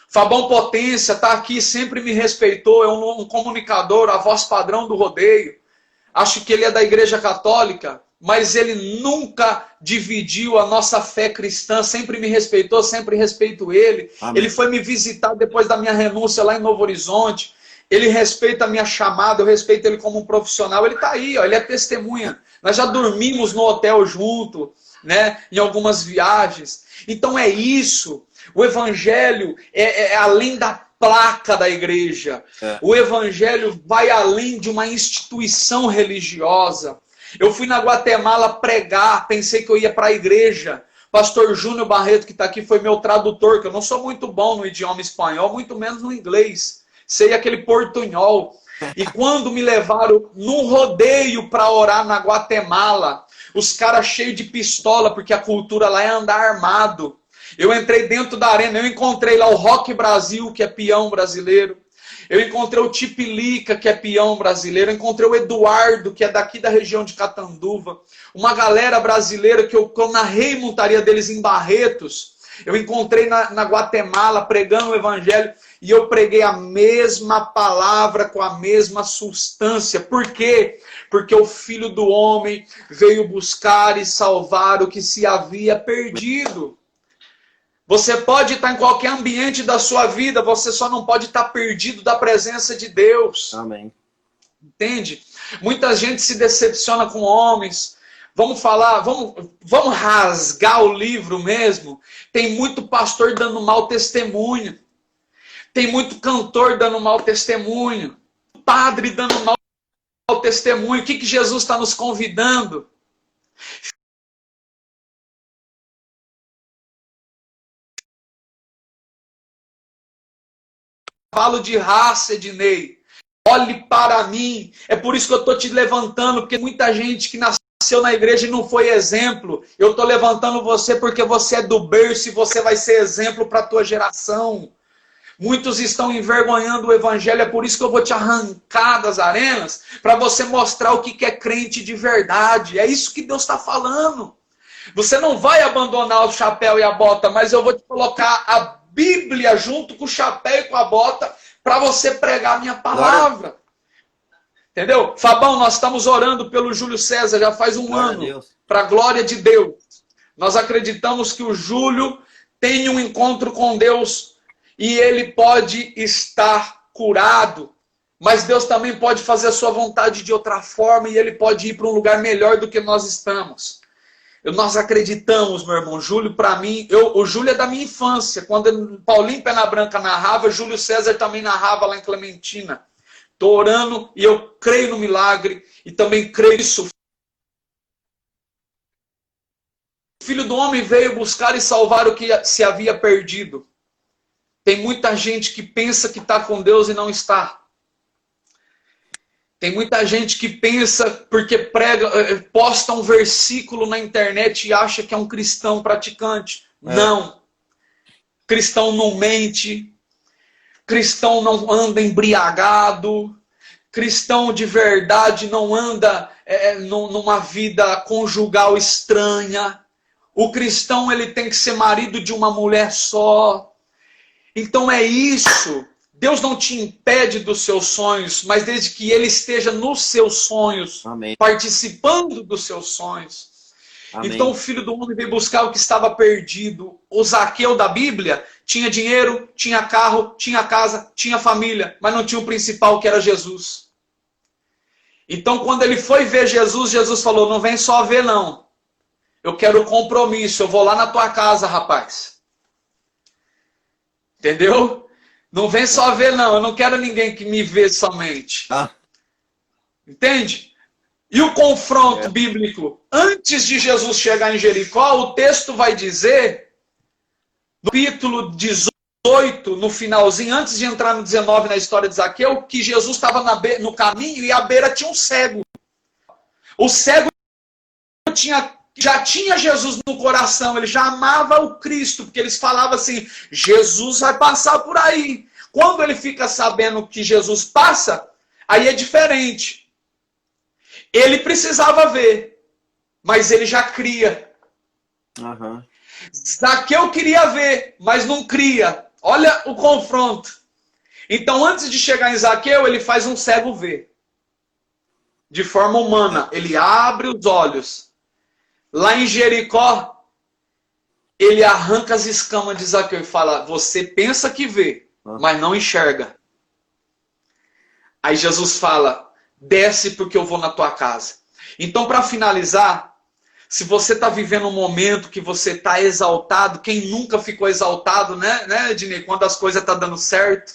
Speaker 2: Fabão Potência está aqui, sempre me respeitou, é um comunicador, a voz padrão do rodeio. Acho que ele é da Igreja Católica, mas ele nunca dividiu a nossa fé cristã, sempre me respeitou, sempre respeito ele. Amém. Ele foi me visitar depois da minha renúncia lá em Novo Horizonte. Ele respeita a minha chamada, eu respeito ele como um profissional. Ele está aí, ó, ele é testemunha. Nós já dormimos no hotel junto, né, em algumas viagens. Então é isso. O evangelho é além da placa da igreja. O evangelho vai além de uma instituição religiosa. Eu fui na Guatemala pregar, pensei que eu ia para a igreja. Pastor Júnior Barreto, que está aqui, foi meu tradutor, que eu não sou muito bom no idioma espanhol, muito menos no inglês. Sei aquele portunhol. E quando me levaram num rodeio para orar na Guatemala, os caras cheios de pistola, porque a cultura lá é andar armado. Eu entrei dentro da arena, eu encontrei lá o Rock Brasil, que é peão brasileiro. Eu encontrei o Tipilica, que é peão brasileiro. Eu encontrei o Eduardo, que é daqui da região de Catanduva. Uma galera brasileira que eu narrei montaria deles em Barretos. Eu encontrei na Guatemala pregando o evangelho. E eu preguei a mesma palavra com a mesma substância. Por quê? Porque o Filho do Homem veio buscar e salvar o que se havia perdido. Você pode estar em qualquer ambiente da sua vida, você só não pode estar perdido da presença de Deus.
Speaker 1: Amém.
Speaker 2: Entende? Muita gente se decepciona com homens. Vamos falar, vamos rasgar o livro mesmo. Tem muito pastor dando mau testemunho. Tem muito cantor dando mau testemunho. Padre dando mau testemunho. O que Jesus está nos convidando? Cavalo de raça, Ednei. Olhe para mim. É por isso que eu estou te levantando, porque muita gente que nasceu na igreja e não foi exemplo. Eu estou levantando você porque você é do berço e você vai ser exemplo para a tua geração. Muitos estão envergonhando o evangelho, é por isso que eu vou te arrancar das arenas, para você mostrar o que é crente de verdade. É isso que Deus está falando. Você não vai abandonar o chapéu e a bota, mas eu vou te colocar a Bíblia junto com o chapéu e com a bota para você pregar a minha palavra. Entendeu? Fabão, nós estamos orando pelo Júlio César já faz um ano, para a glória de Deus. Nós acreditamos que o Júlio tem um encontro com Deus e ele pode estar curado, mas Deus também pode fazer a sua vontade de outra forma e ele pode ir para um lugar melhor do que nós estamos. Nós acreditamos, meu irmão. Júlio, para mim, o Júlio é da minha infância. Quando Paulinho Pena Branca narrava, Júlio César também narrava lá em Clementina. Estou orando e eu creio no milagre e também creio nisso. O Filho do Homem veio buscar e salvar o que se havia perdido. Tem muita gente que pensa que está com Deus e não está. Tem muita gente que pensa, porque posta um versículo na internet e acha que é um cristão praticante. Não. Cristão não mente. Cristão não anda embriagado. Cristão de verdade não anda numa vida conjugal estranha. O cristão ele tem que ser marido de uma mulher só. Então é isso. Deus não te impede dos seus sonhos, mas desde que Ele esteja nos seus sonhos, amém, participando dos seus sonhos. Amém. Então o Filho do Homem veio buscar o que estava perdido. O Zaqueu da Bíblia tinha dinheiro, tinha carro, tinha casa, tinha família, mas não tinha o principal, que era Jesus. Então, quando ele foi ver Jesus, Jesus falou: não vem só ver, não. Eu quero compromisso. Eu vou lá na tua casa, rapaz. Entendeu? Não vem só ver, não. Eu não quero ninguém que me vê somente.
Speaker 1: Ah,
Speaker 2: Entende? E o confronto bíblico, antes de Jesus chegar em Jericó, o texto vai dizer, no capítulo 18, no finalzinho, antes de entrar no 19 na história de Zaqueu, que Jesus estava no caminho e à beira tinha um cego. O cego já tinha Jesus no coração, ele já amava o Cristo, porque eles falavam assim: Jesus vai passar por aí. Quando ele fica sabendo que Jesus passa, aí é diferente. Ele precisava ver, mas ele já cria.
Speaker 1: uhum.
Speaker 2: Zaqueu queria ver, mas não cria. Olha o confronto. Então, antes de chegar em Zaqueu, ele faz um cego ver. De forma humana, ele abre os olhos. Lá em Jericó, ele arranca as escamas de Zaqueu e fala: você pensa que vê, mas não enxerga. Aí Jesus fala: desce porque eu vou na tua casa. Então, para finalizar, se você está vivendo um momento que você está exaltado, quem nunca ficou exaltado, né, Ednei, quando as coisas estão dando certo?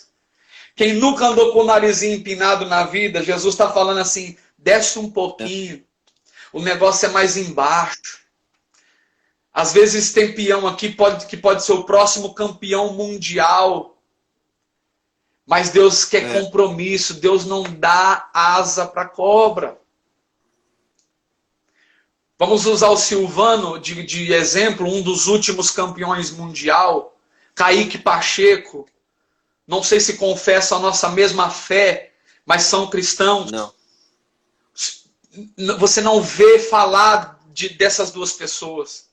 Speaker 2: Quem nunca andou com o narizinho empinado na vida, Jesus está falando assim: desce um pouquinho, o negócio é mais embaixo. Às vezes tem peão aqui que pode ser o próximo campeão mundial. Mas Deus quer compromisso, Deus não dá asa para cobra. Vamos usar o Silvano de exemplo, um dos últimos campeões mundial, Kaique Pacheco. Não sei se confessam a nossa mesma fé, mas são cristãos.
Speaker 1: Não.
Speaker 2: Você não vê falar dessas duas pessoas.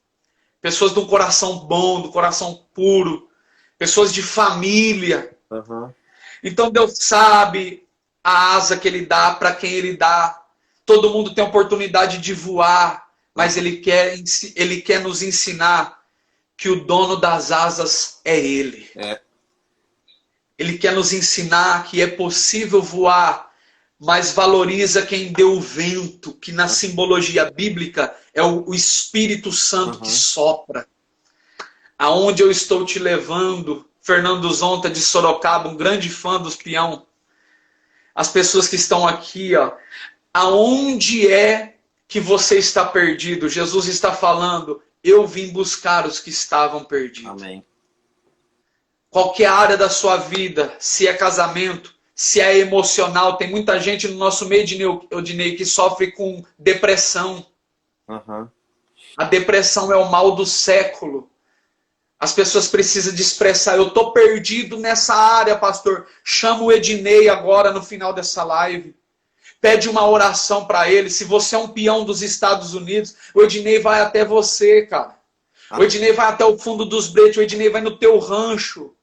Speaker 2: Pessoas do coração bom, do coração puro. Pessoas de família.
Speaker 1: Uhum.
Speaker 2: Então Deus sabe a asa que Ele dá para quem Ele dá. Todo mundo tem oportunidade de voar, mas Ele quer nos ensinar que o dono das asas é Ele. Ele quer nos ensinar que é possível voar, mas valoriza quem deu o vento, que na simbologia bíblica é o Espírito Santo que sopra. Aonde eu estou te levando, Fernando Zonta de Sorocaba, um grande fã dos peão. As pessoas que estão aqui, ó, aonde é que você está perdido? Jesus está falando: eu vim buscar os que estavam perdidos.
Speaker 1: Amém.
Speaker 2: Qualquer área da sua vida, se é casamento, se é emocional, tem muita gente no nosso meio, Odinei, que sofre com depressão.
Speaker 1: Uhum.
Speaker 2: A depressão é o mal do século. As pessoas precisam de expressar: eu estou perdido nessa área, pastor. Chama o Ednei agora no final dessa live. Pede uma oração para ele. Se você é um peão dos Estados Unidos, o Ednei vai até você, cara. O Ednei vai até o fundo dos bretes, o Ednei vai no teu rancho.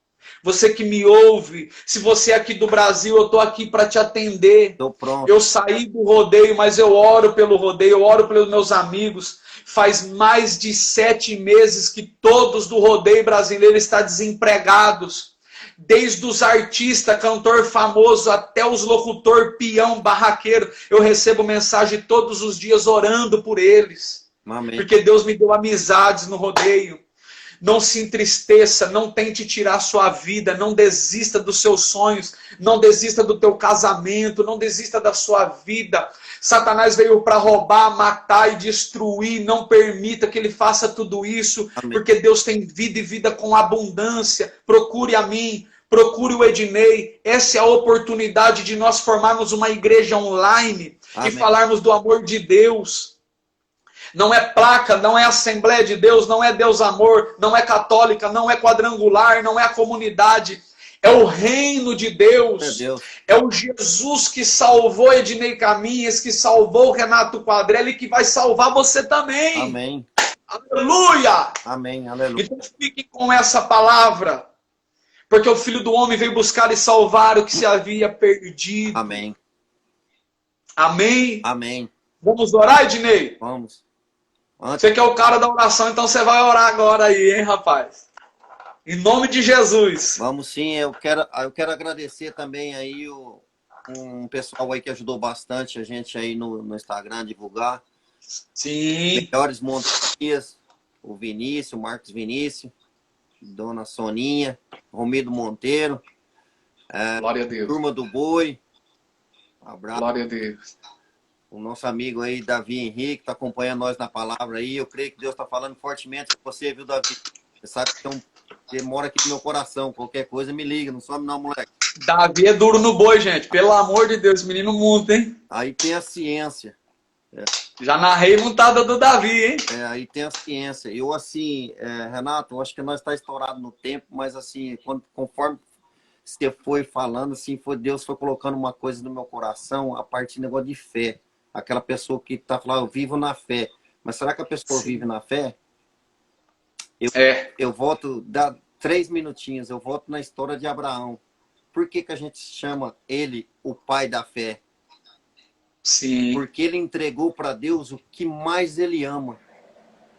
Speaker 2: Você que me ouve, se você é aqui do Brasil, eu estou aqui para te atender.
Speaker 1: Tô pronto.
Speaker 2: Eu saí do rodeio, mas eu oro pelo rodeio, eu oro pelos meus amigos. Faz mais de 7 meses que todos do rodeio brasileiro estão desempregados. Desde os artistas, cantor famoso, até os locutor, peão, barraqueiro. Eu recebo mensagem todos os dias orando por eles.
Speaker 1: Amém.
Speaker 2: Porque Deus me deu amizades no rodeio. Não se entristeça, não tente tirar a sua vida, não desista dos seus sonhos, não desista do teu casamento, não desista da sua vida. Satanás veio para roubar, matar e destruir, não permita que ele faça tudo isso,
Speaker 1: Amém.
Speaker 2: porque Deus tem vida e vida com abundância. Procure a mim, procure o Ednei. Essa é a oportunidade de nós formarmos uma igreja online. Amém. E falarmos do amor de Deus. Não é placa, não é Assembleia de Deus, não é Deus Amor, não é católica, não é quadrangular, não é a comunidade. É o reino de Deus. É o Jesus que salvou Ednei Caminhas, que salvou Renato Quadrelli, que vai salvar você também.
Speaker 1: Amém.
Speaker 2: Aleluia.
Speaker 1: Amém, aleluia.
Speaker 2: Então fique com essa palavra. Porque o Filho do Homem veio buscar e salvar o que se havia perdido.
Speaker 1: Amém.
Speaker 2: Amém.
Speaker 1: Amém.
Speaker 2: Vamos orar, Ednei?
Speaker 1: Vamos.
Speaker 2: Você que é o cara da oração, então você vai orar agora aí, hein, rapaz? Em nome de Jesus.
Speaker 1: Vamos sim, eu quero agradecer também aí um pessoal aí que ajudou bastante a gente aí no Instagram a divulgar.
Speaker 2: Sim.
Speaker 1: Melhores Montarias, o Vinícius, o Marcos Vinícius, Dona Soninha, Romildo Monteiro,
Speaker 2: Glória a Deus.
Speaker 1: Turma do Boi, um abraço.
Speaker 2: Glória a Deus.
Speaker 1: O nosso amigo aí, Davi Henrique, está acompanhando nós na palavra aí. Eu creio que Deus está falando fortemente com você, viu, Davi? Você sabe que você mora aqui no meu coração. Qualquer coisa, me liga. Não some não, moleque.
Speaker 2: Davi é duro no boi, gente. Pelo amor de Deus, menino muito, hein?
Speaker 1: Aí tem a ciência.
Speaker 2: Já narrei montada do Davi, hein?
Speaker 1: Aí tem a ciência. Eu, assim, Renato, eu acho que nós está estourado no tempo, mas, assim, conforme você foi falando, assim, Deus foi colocando uma coisa no meu coração a partir do negócio de fé. Aquela pessoa que está falando, eu vivo na fé. Mas será que a pessoa vive na fé? Eu volto, dá 3 minutinhos, eu volto na história de Abraão. Por que a gente chama ele o pai da fé?
Speaker 2: Sim.
Speaker 1: Porque ele entregou para Deus o que mais ele ama.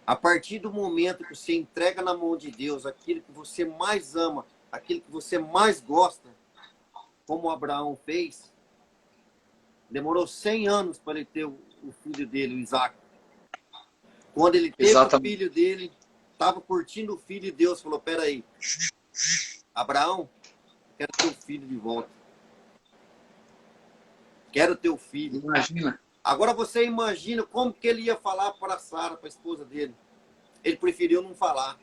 Speaker 1: A partir do momento que você entrega na mão de Deus aquilo que você mais ama, aquilo que você mais gosta, como Abraão fez, demorou 100 anos para ele ter o filho dele, o Isaac. Quando ele teve o filho dele, estava curtindo o filho, e Deus falou, peraí, Abraão, quero teu filho de volta. Quero teu filho.
Speaker 2: Imagina.
Speaker 1: Agora você imagina como que ele ia falar para Sara, para a esposa dele. Ele preferiu não falar.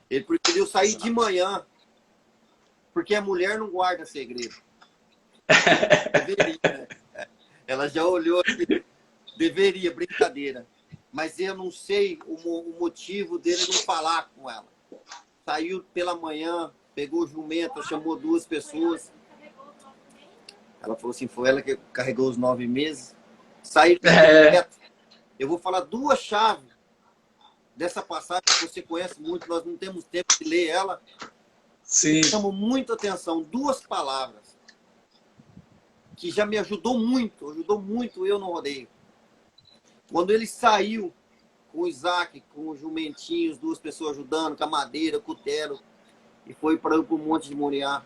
Speaker 1: Ele preferiu sair de manhã, porque a mulher não guarda segredo. Deveria, né? Ela já olhou aqui. Deveria, brincadeira. Mas eu não sei o motivo dele não falar com ela. Saiu pela manhã, pegou o jumento, chamou 2 pessoas. Ela falou assim, foi ela que carregou os 9 meses. Saiu direto. Eu vou falar 2 chaves dessa passagem que você conhece muito. Nós não temos tempo de ler ela.
Speaker 2: Sim.
Speaker 1: Chamo muita atenção. 2 palavras que já me ajudou muito eu no rodeio. Quando ele saiu com o Isaac, com os jumentinhos, 2 pessoas ajudando, com a madeira, com o cutelo, e foi para o Monte de Moriá.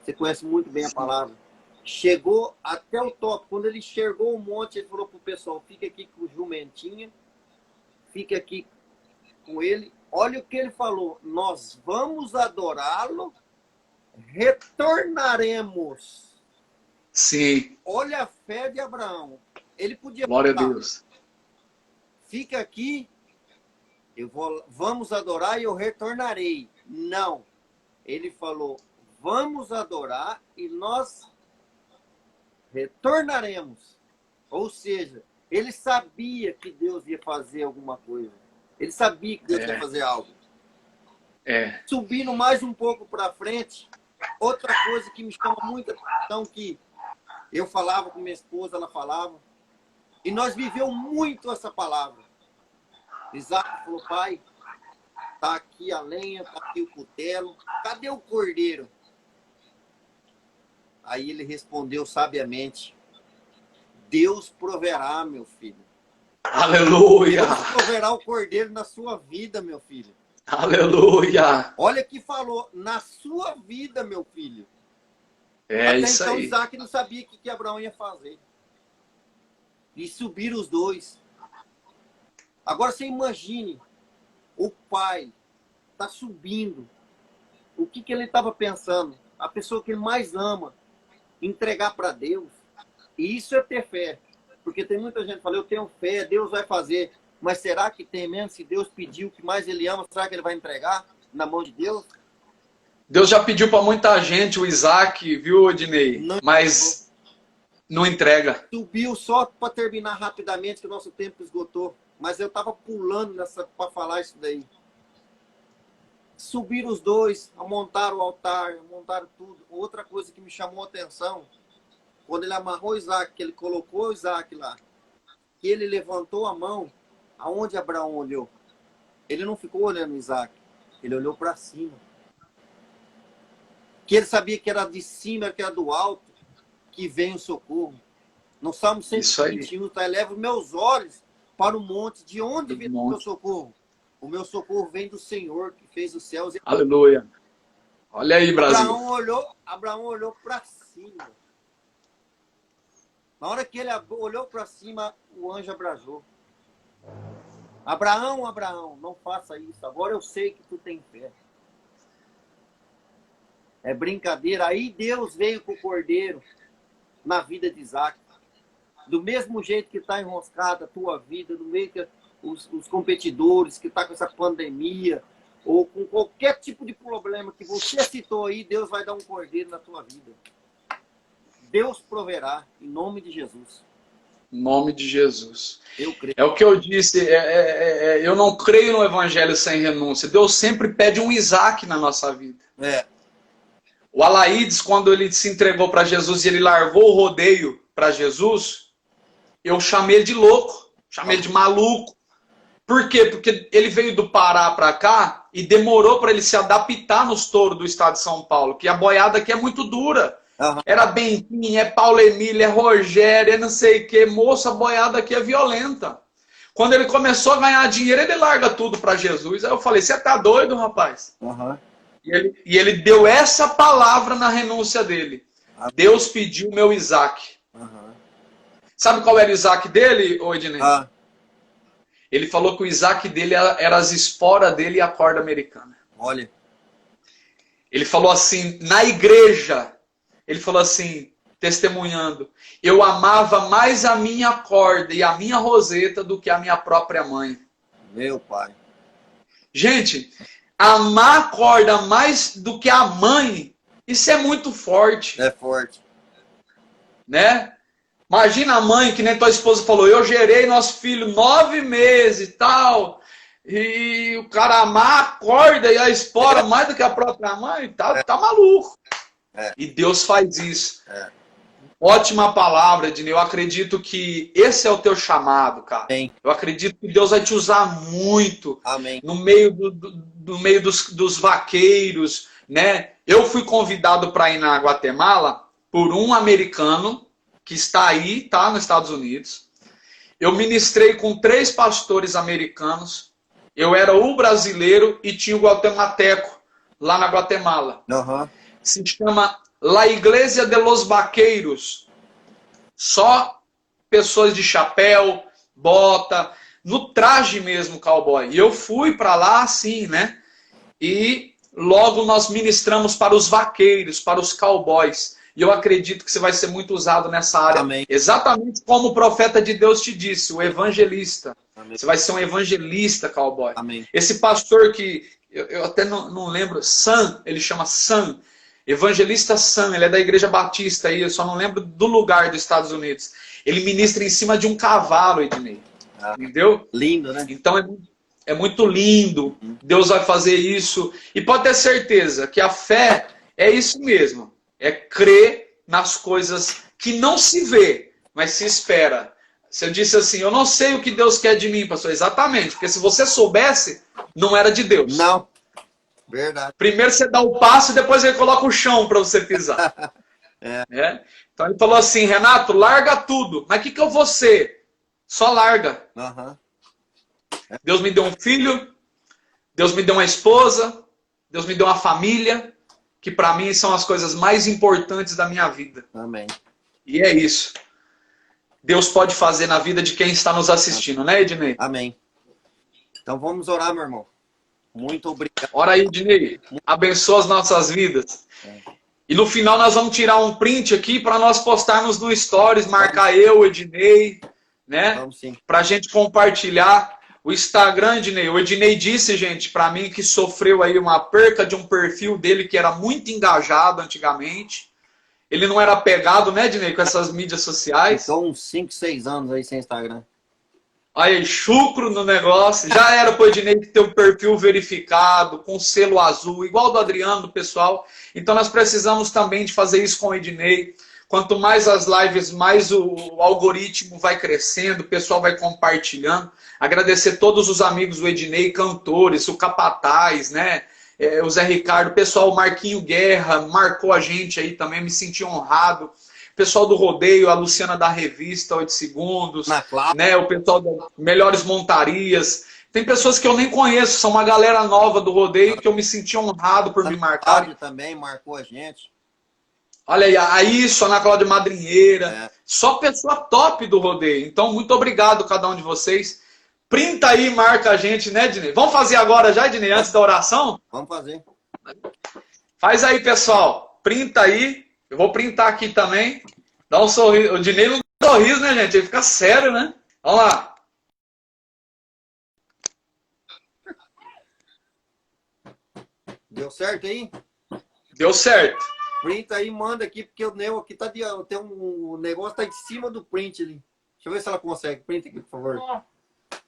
Speaker 1: Você conhece muito bem a palavra. Chegou até o topo. Quando ele enxergou o monte, ele falou para o pessoal, fica aqui com o jumentinho, fica aqui com ele. Olha o que ele falou, nós vamos adorá-lo, retornaremos.
Speaker 2: Sim.
Speaker 1: Olha a fé de Abraão. Ele podia
Speaker 2: Glória
Speaker 1: falar,
Speaker 2: a Deus.
Speaker 1: fica aqui, vamos adorar e eu retornarei. Não. Ele falou, vamos adorar e nós retornaremos. Ou seja, ele sabia que Deus ia fazer alguma coisa. Ele sabia que Deus ia fazer algo. Subindo mais um pouco para frente, outra coisa que me chama muita atenção, que eu falava com minha esposa, ela falava, e nós vivemos muito essa palavra. Isaac falou, pai, tá aqui a lenha, tá aqui o cutelo, cadê o cordeiro? Aí ele respondeu sabiamente, Deus proverá, meu filho.
Speaker 2: Aleluia!
Speaker 1: Deus proverá o cordeiro na sua vida, meu filho.
Speaker 2: Aleluia!
Speaker 1: Olha que falou, na sua vida, meu filho.
Speaker 2: Até isso
Speaker 1: então,
Speaker 2: aí.
Speaker 1: Isaac não sabia o que Abraão ia fazer. E subiram os 2. Agora você imagine, o pai está subindo. O que ele estava pensando? A pessoa que ele mais ama, entregar para Deus. E isso é ter fé. Porque tem muita gente que fala, eu tenho fé, Deus vai fazer. Mas será que tem mesmo? Se Deus pediu o que mais ele ama, será que ele vai entregar na mão de Deus?
Speaker 2: Deus já pediu para muita gente, o Isaac, viu, Odinei? Mas não entrega.
Speaker 1: Subiu só para terminar rapidamente, que o nosso tempo esgotou. Mas eu estava pulando para falar isso daí. Subiram os 2, montaram o altar, montaram tudo. Outra coisa que me chamou a atenção, quando ele amarrou o Isaac, que ele colocou o Isaac lá, que ele levantou a mão, aonde Abraão olhou? Ele não ficou olhando o Isaac, ele olhou para cima. Que ele sabia que era de cima, que era do alto, que vem o socorro. No Salmo 121, tá? Eleva meus olhos para o monte, de onde vem o meu socorro? O meu socorro vem do Senhor, que fez os céus.
Speaker 2: Aleluia. Olha aí, Brasil.
Speaker 1: Abraão olhou para cima. Na hora que ele olhou para cima, o anjo abrasou. Abraão, Abraão, não faça isso. Agora eu sei que tu tem fé. É brincadeira. Aí Deus veio com o cordeiro na vida de Isaac. Do mesmo jeito que está enroscada a tua vida, do meio que os competidores, que está com essa pandemia, ou com qualquer tipo de problema que você citou aí, Deus vai dar um cordeiro na tua vida. Deus proverá, em nome de Jesus.
Speaker 2: Em nome de Jesus.
Speaker 1: Eu creio.
Speaker 2: É o que eu disse, eu não creio no evangelho sem renúncia. Deus sempre pede um Isaac na nossa vida. O Alaídes, quando ele se entregou para Jesus e ele largou o rodeio para Jesus, eu chamei ele de louco, chamei ele de maluco. Por quê? Porque ele veio do Pará para cá e demorou para ele se adaptar nos touros do estado de São Paulo, que a boiada aqui é muito dura.
Speaker 1: Uhum.
Speaker 2: Era Bentinho, é Paulo Emílio, é Rogério, é não sei o que. Moça, a boiada aqui é violenta. Quando ele começou a ganhar dinheiro, ele larga tudo para Jesus. Aí eu falei, você tá doido, rapaz?
Speaker 1: Uhum.
Speaker 2: E ele deu essa palavra na renúncia dele.
Speaker 1: Uhum.
Speaker 2: Deus pediu meu Isaac.
Speaker 1: Uhum.
Speaker 2: Sabe qual era o Isaac dele, Ednei?
Speaker 1: Uhum.
Speaker 2: Ele falou que o Isaac dele era as esporas dele e a corda americana.
Speaker 1: Olha.
Speaker 2: Ele falou assim, na igreja, ele falou assim, testemunhando, eu amava mais a minha corda e a minha roseta do que a minha própria mãe.
Speaker 1: Meu pai.
Speaker 2: Gente, amar a corda mais do que a mãe, isso é muito forte.
Speaker 1: É forte.
Speaker 2: Né? Imagina a mãe, que nem tua esposa falou, eu gerei nosso filho 9 meses e tal, e o cara amar a corda e a espora mais do que a própria mãe, tá maluco. E Deus faz isso. Ótima palavra, Ednei. Eu acredito que esse é o teu chamado, cara.
Speaker 1: Amém.
Speaker 2: Eu acredito que Deus vai te usar muito.
Speaker 1: Amém.
Speaker 2: No meio, do meio dos vaqueiros, né? Eu fui convidado para ir na Guatemala por um americano que está aí, tá, nos Estados Unidos. Eu ministrei com 3 pastores americanos. Eu era o brasileiro e tinha o guatemalteco lá na Guatemala.
Speaker 1: Uhum.
Speaker 2: Se chama La Iglesia de los Vaqueiros. Só pessoas de chapéu, bota, no traje mesmo, cowboy. E eu fui para lá assim, né? E logo nós ministramos para os vaqueiros, para os cowboys. E eu acredito que você vai ser muito usado nessa área.
Speaker 1: Amém.
Speaker 2: Exatamente como o profeta de Deus te disse, o evangelista.
Speaker 1: Amém.
Speaker 2: Você vai ser um evangelista, cowboy.
Speaker 1: Amém.
Speaker 2: Esse pastor que, eu até não lembro, Sam, ele chama Sam. Evangelista Sam, ele é da Igreja Batista aí, eu só não lembro do lugar dos Estados Unidos. Ele ministra em cima de um cavalo, Ednei. Entendeu?
Speaker 1: Lindo, né?
Speaker 2: Então é muito lindo. Deus vai fazer isso. E pode ter certeza que a fé é isso mesmo. É crer nas coisas que não se vê, mas se espera. Se eu disse assim, eu não sei o que Deus quer de mim, pastor. Exatamente, porque se você soubesse, não era de Deus.
Speaker 1: Não. Verdade.
Speaker 2: Primeiro você dá o passo e depois ele coloca o chão para você pisar. Então ele falou assim, Renato, larga tudo. Mas o que eu vou ser? Só larga.
Speaker 1: Uhum.
Speaker 2: Deus me deu um filho, Deus me deu uma esposa, Deus me deu uma família, que para mim são as coisas mais importantes da minha vida.
Speaker 1: Amém.
Speaker 2: E é isso. Deus pode fazer na vida de quem está nos assistindo, né, Ednei?
Speaker 1: Amém. Então vamos orar, meu irmão. Muito obrigado.
Speaker 2: Ora aí, Ednei. Abençoa as nossas vidas. E no final nós vamos tirar um print aqui para nós postarmos no Stories, marcar eu, Ednei, né?
Speaker 1: Vamos sim.
Speaker 2: Para a gente compartilhar. O Instagram, Ednei. O Ednei disse, gente, para mim que sofreu aí uma perca de um perfil dele que era muito engajado antigamente. Ele não era pegado, né, Ednei, com essas mídias sociais.
Speaker 1: Então uns 5, 6 anos aí sem Instagram.
Speaker 2: Aí, chucro no negócio. Já era pro Ednei ter um perfil verificado, com selo azul, igual do Adriano, do pessoal. Então nós precisamos também de fazer isso com o Ednei. Quanto mais as lives, mais o algoritmo vai crescendo, o pessoal vai compartilhando. Agradecer todos os amigos do Ednei, cantores, o Capataz, né? O Zé Ricardo, o pessoal, o Marquinho Guerra, marcou a gente aí também, me senti honrado. O pessoal do Rodeio, a Luciana da Revista, 8 Segundos, né? O pessoal das Melhores Montarias. Tem pessoas que eu nem conheço, são uma galera nova do Rodeio que eu me senti honrado por me marcar.
Speaker 1: Também marcou a gente.
Speaker 2: Olha aí, a Isso, Ana Cláudia Madrinheira.
Speaker 1: É.
Speaker 2: Só pessoa top do rodeio. Então, muito obrigado a cada um de vocês. Printa aí, marca a gente, né, Dinei? Vamos fazer agora já, Dinei, antes da oração?
Speaker 1: Vamos fazer.
Speaker 2: Faz aí, pessoal. Printa aí. Eu vou printar aqui também. Dá um sorriso. O Dinei não dá sorriso, né, gente? Ele fica sério, né? Vamos lá.
Speaker 1: Deu certo aí?
Speaker 2: Deu certo.
Speaker 1: Printa aí, manda aqui, porque o meu aqui tá de. Tem um negócio tá em cima do print ali. Deixa eu ver se ela consegue. Printa aqui, por favor.
Speaker 3: Ó,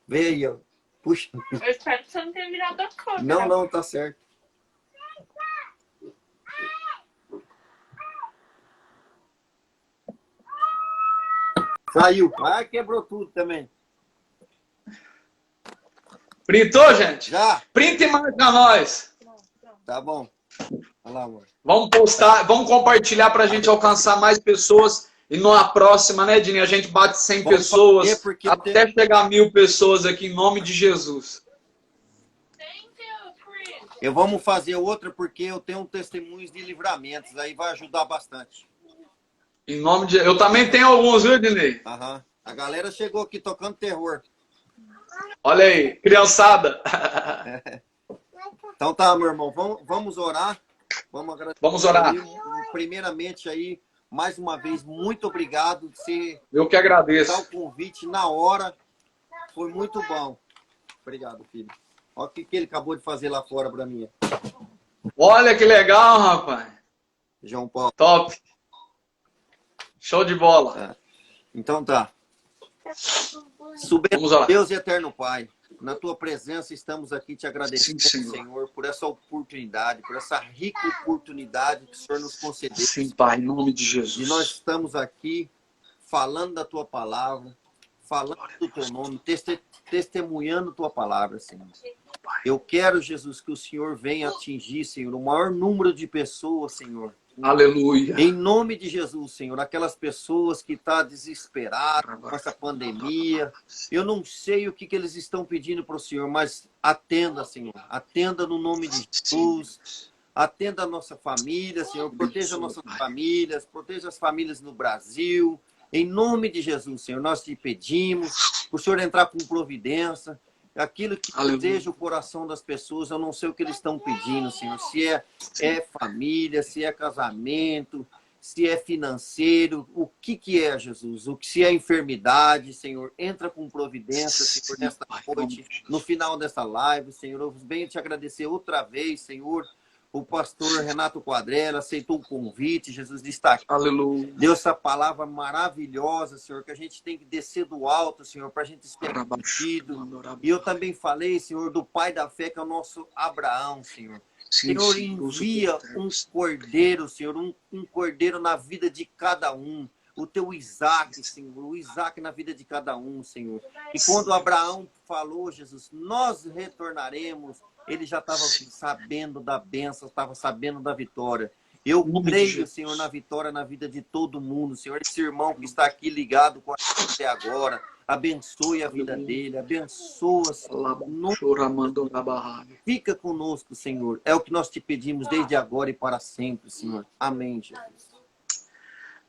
Speaker 1: Vê aí, ó. Puxa.
Speaker 3: eu espero que você não tenha virado a câmera.
Speaker 1: Não, não, tá certo. Saiu. Ah, quebrou tudo também.
Speaker 2: Printou, gente?
Speaker 1: Já?
Speaker 2: Printa e marca nós.
Speaker 1: Tá bom. Olha lá, amor.
Speaker 2: Vamos postar, vamos compartilhar para a gente alcançar mais pessoas. E numa próxima, né, Dini? A gente bate 100
Speaker 1: Vamos
Speaker 2: pessoas,
Speaker 1: fazer, porque
Speaker 2: até chegar a 1000 pessoas aqui, em nome de Jesus.
Speaker 1: Eu vamos fazer outra porque eu tenho testemunhos de livramentos. Aí vai ajudar bastante.
Speaker 2: Em nome de... Eu também tenho alguns, viu, Dini?
Speaker 1: Aham. A galera chegou aqui tocando terror.
Speaker 2: Olha aí, criançada.
Speaker 1: Então tá, meu irmão. Vamos orar. Vamos agradecer.
Speaker 2: Vamos orar.
Speaker 1: Primeiramente aí, mais uma vez, muito obrigado de você
Speaker 2: Eu que
Speaker 1: dar
Speaker 2: agradeço.
Speaker 1: o convite na hora. Foi muito bom. Obrigado, filho. Olha o que ele acabou de fazer lá fora para mim.
Speaker 2: Olha que legal, rapaz.
Speaker 1: João Paulo.
Speaker 2: Top. Show de bola.
Speaker 1: Então tá.
Speaker 2: Vamos
Speaker 1: Soberano
Speaker 2: orar.
Speaker 1: Deus e eterno Pai, na tua presença estamos aqui te agradecendo,
Speaker 2: Sim, Senhor.
Speaker 1: Senhor, por essa oportunidade, por essa rica oportunidade que o Senhor nos concedeu.
Speaker 2: Sim, Pai, em nome de
Speaker 1: E
Speaker 2: Jesus.
Speaker 1: nós estamos aqui falando da tua palavra, falando do teu nome, testemunhando tua palavra, Senhor. Eu quero, Jesus, que o Senhor venha atingir, Senhor, o maior número de pessoas, Senhor.
Speaker 2: Aleluia.
Speaker 1: Em nome de Jesus, Senhor, aquelas pessoas que estão desesperadas com essa pandemia, eu não sei o que eles estão pedindo para o Senhor, mas atenda, Senhor, atenda no nome de Jesus, atenda a nossa família, Senhor, proteja nossas famílias, proteja as famílias no Brasil, em nome de Jesus, Senhor, nós te pedimos, para o Senhor entrar com providência, aquilo que deseja o coração das pessoas, eu não sei o que eles estão pedindo, Senhor. Se é família, se é casamento, se é financeiro, o que é, Jesus? Se é enfermidade, Senhor, entra com providência, Senhor, nesta noite, no final dessa live, Senhor. Eu venho te agradecer outra vez, Senhor. O pastor Renato Quadrella aceitou o convite, Jesus está aqui.
Speaker 2: Aleluia.
Speaker 1: Deu essa palavra maravilhosa, Senhor, que a gente tem que descer do alto, Senhor, para a gente ser atendido. E eu também falei, Senhor, do pai da fé, que é o nosso Abraão, Senhor. Senhor, envia um cordeiro, Senhor, um cordeiro na vida de cada um. O teu Isaac, Senhor, o Isaac na vida de cada um, Senhor. E quando Abraão falou, Jesus, nós retornaremos, ele já estava sabendo da bênção, estava sabendo da vitória. Eu creio, Senhor, na vitória na vida de todo mundo, Senhor. Esse irmão que está aqui ligado com a gente até agora, abençoe a vida dele, abençoa, Senhor. Fica conosco, Senhor. É o que nós te pedimos desde agora e para sempre, Senhor. Amém, Jesus.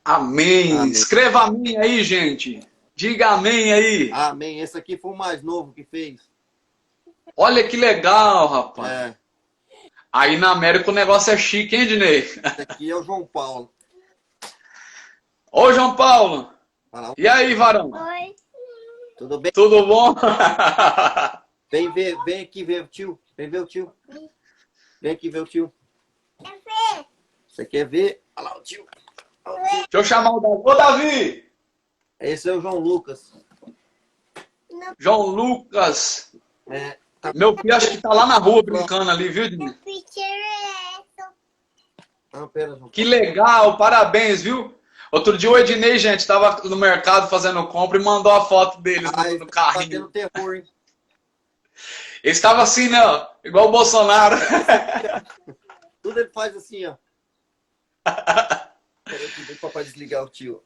Speaker 2: Amém.
Speaker 1: Amém.
Speaker 2: Escreva amém aí, gente. Diga amém aí.
Speaker 1: Amém. Esse aqui foi o mais novo que fez.
Speaker 2: Olha que legal, rapaz.
Speaker 1: É.
Speaker 2: Aí na América o negócio é chique, hein, Dinei?
Speaker 1: Esse aqui é o João Paulo.
Speaker 2: Ô, João Paulo.
Speaker 1: Fala.
Speaker 2: E aí, varão?
Speaker 3: Oi.
Speaker 1: Tudo bem?
Speaker 2: Tudo bom?
Speaker 1: Vem aqui ver o tio. Vem ver o tio. Vem aqui ver o tio. Você quer ver? Olha lá o tio.
Speaker 2: Deixa eu chamar o Davi. Ô, Davi!
Speaker 1: Esse é o João Lucas.
Speaker 2: João Lucas.
Speaker 1: É.
Speaker 2: Meu filho acho que tá lá na rua brincando ali, viu, Dinei?
Speaker 1: Ah, pera, João.
Speaker 2: Que legal, parabéns, viu? Outro dia o Ednei, gente, tava no mercado fazendo compra e mandou a foto deles no carrinho.
Speaker 1: Batendo terror, hein?
Speaker 2: Ele estava assim, né, ó, igual o Bolsonaro.
Speaker 1: Tudo ele faz assim, ó. Peraí, que o papai desligar o tio.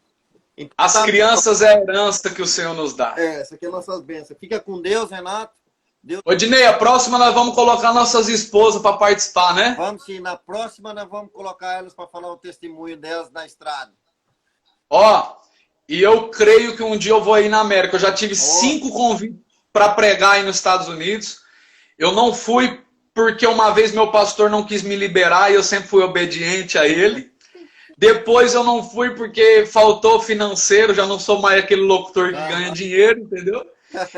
Speaker 1: Então,
Speaker 2: As crianças é a herança que o Senhor nos dá.
Speaker 1: Essa aqui é nossas bênçãos. Fica com Deus, Renato. Deus...
Speaker 2: Ô, Dinei, a próxima nós vamos colocar nossas esposas para participar, né?
Speaker 1: Vamos sim, na próxima nós vamos colocar elas para falar o testemunho delas na estrada.
Speaker 2: Ó, e eu creio que um dia eu vou aí na América. Eu já tive 5 convites para pregar aí nos Estados Unidos. Eu não fui porque uma vez meu pastor não quis me liberar e eu sempre fui obediente a ele. Depois eu não fui porque faltou financeiro, já não sou mais aquele locutor que ganha dinheiro, entendeu?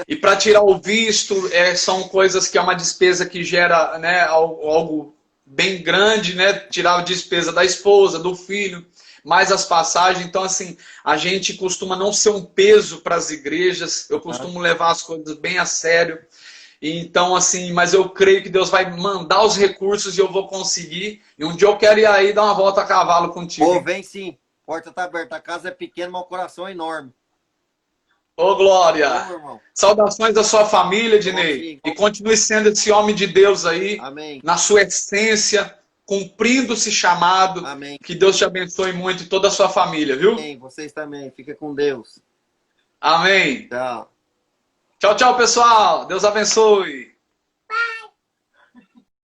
Speaker 2: E para tirar o visto, são coisas que é uma despesa que gera, né, algo bem grande, né? Tirar a despesa da esposa, do filho, mais as passagens. Então, assim, a gente costuma não ser um peso para as igrejas, eu costumo levar as coisas bem a sério. Então, assim, mas eu creio que Deus vai mandar os recursos e eu vou conseguir. E um dia eu quero ir aí dar uma volta a cavalo contigo.
Speaker 1: Pô, vem sim. Porta tá aberta. A casa é pequena, mas o coração é enorme.
Speaker 2: Ô, Glória!
Speaker 1: Ô, irmão.
Speaker 2: Saudações à sua família, Dinei. E continue sendo esse homem de Deus aí.
Speaker 1: Amém.
Speaker 2: Na sua essência, cumprindo-se chamado.
Speaker 1: Amém.
Speaker 2: Que Deus te abençoe muito e toda a sua família, viu?
Speaker 1: Amém. Vocês também. Fica com Deus.
Speaker 2: Amém.
Speaker 1: Tchau.
Speaker 2: Tchau, tchau, pessoal. Deus abençoe.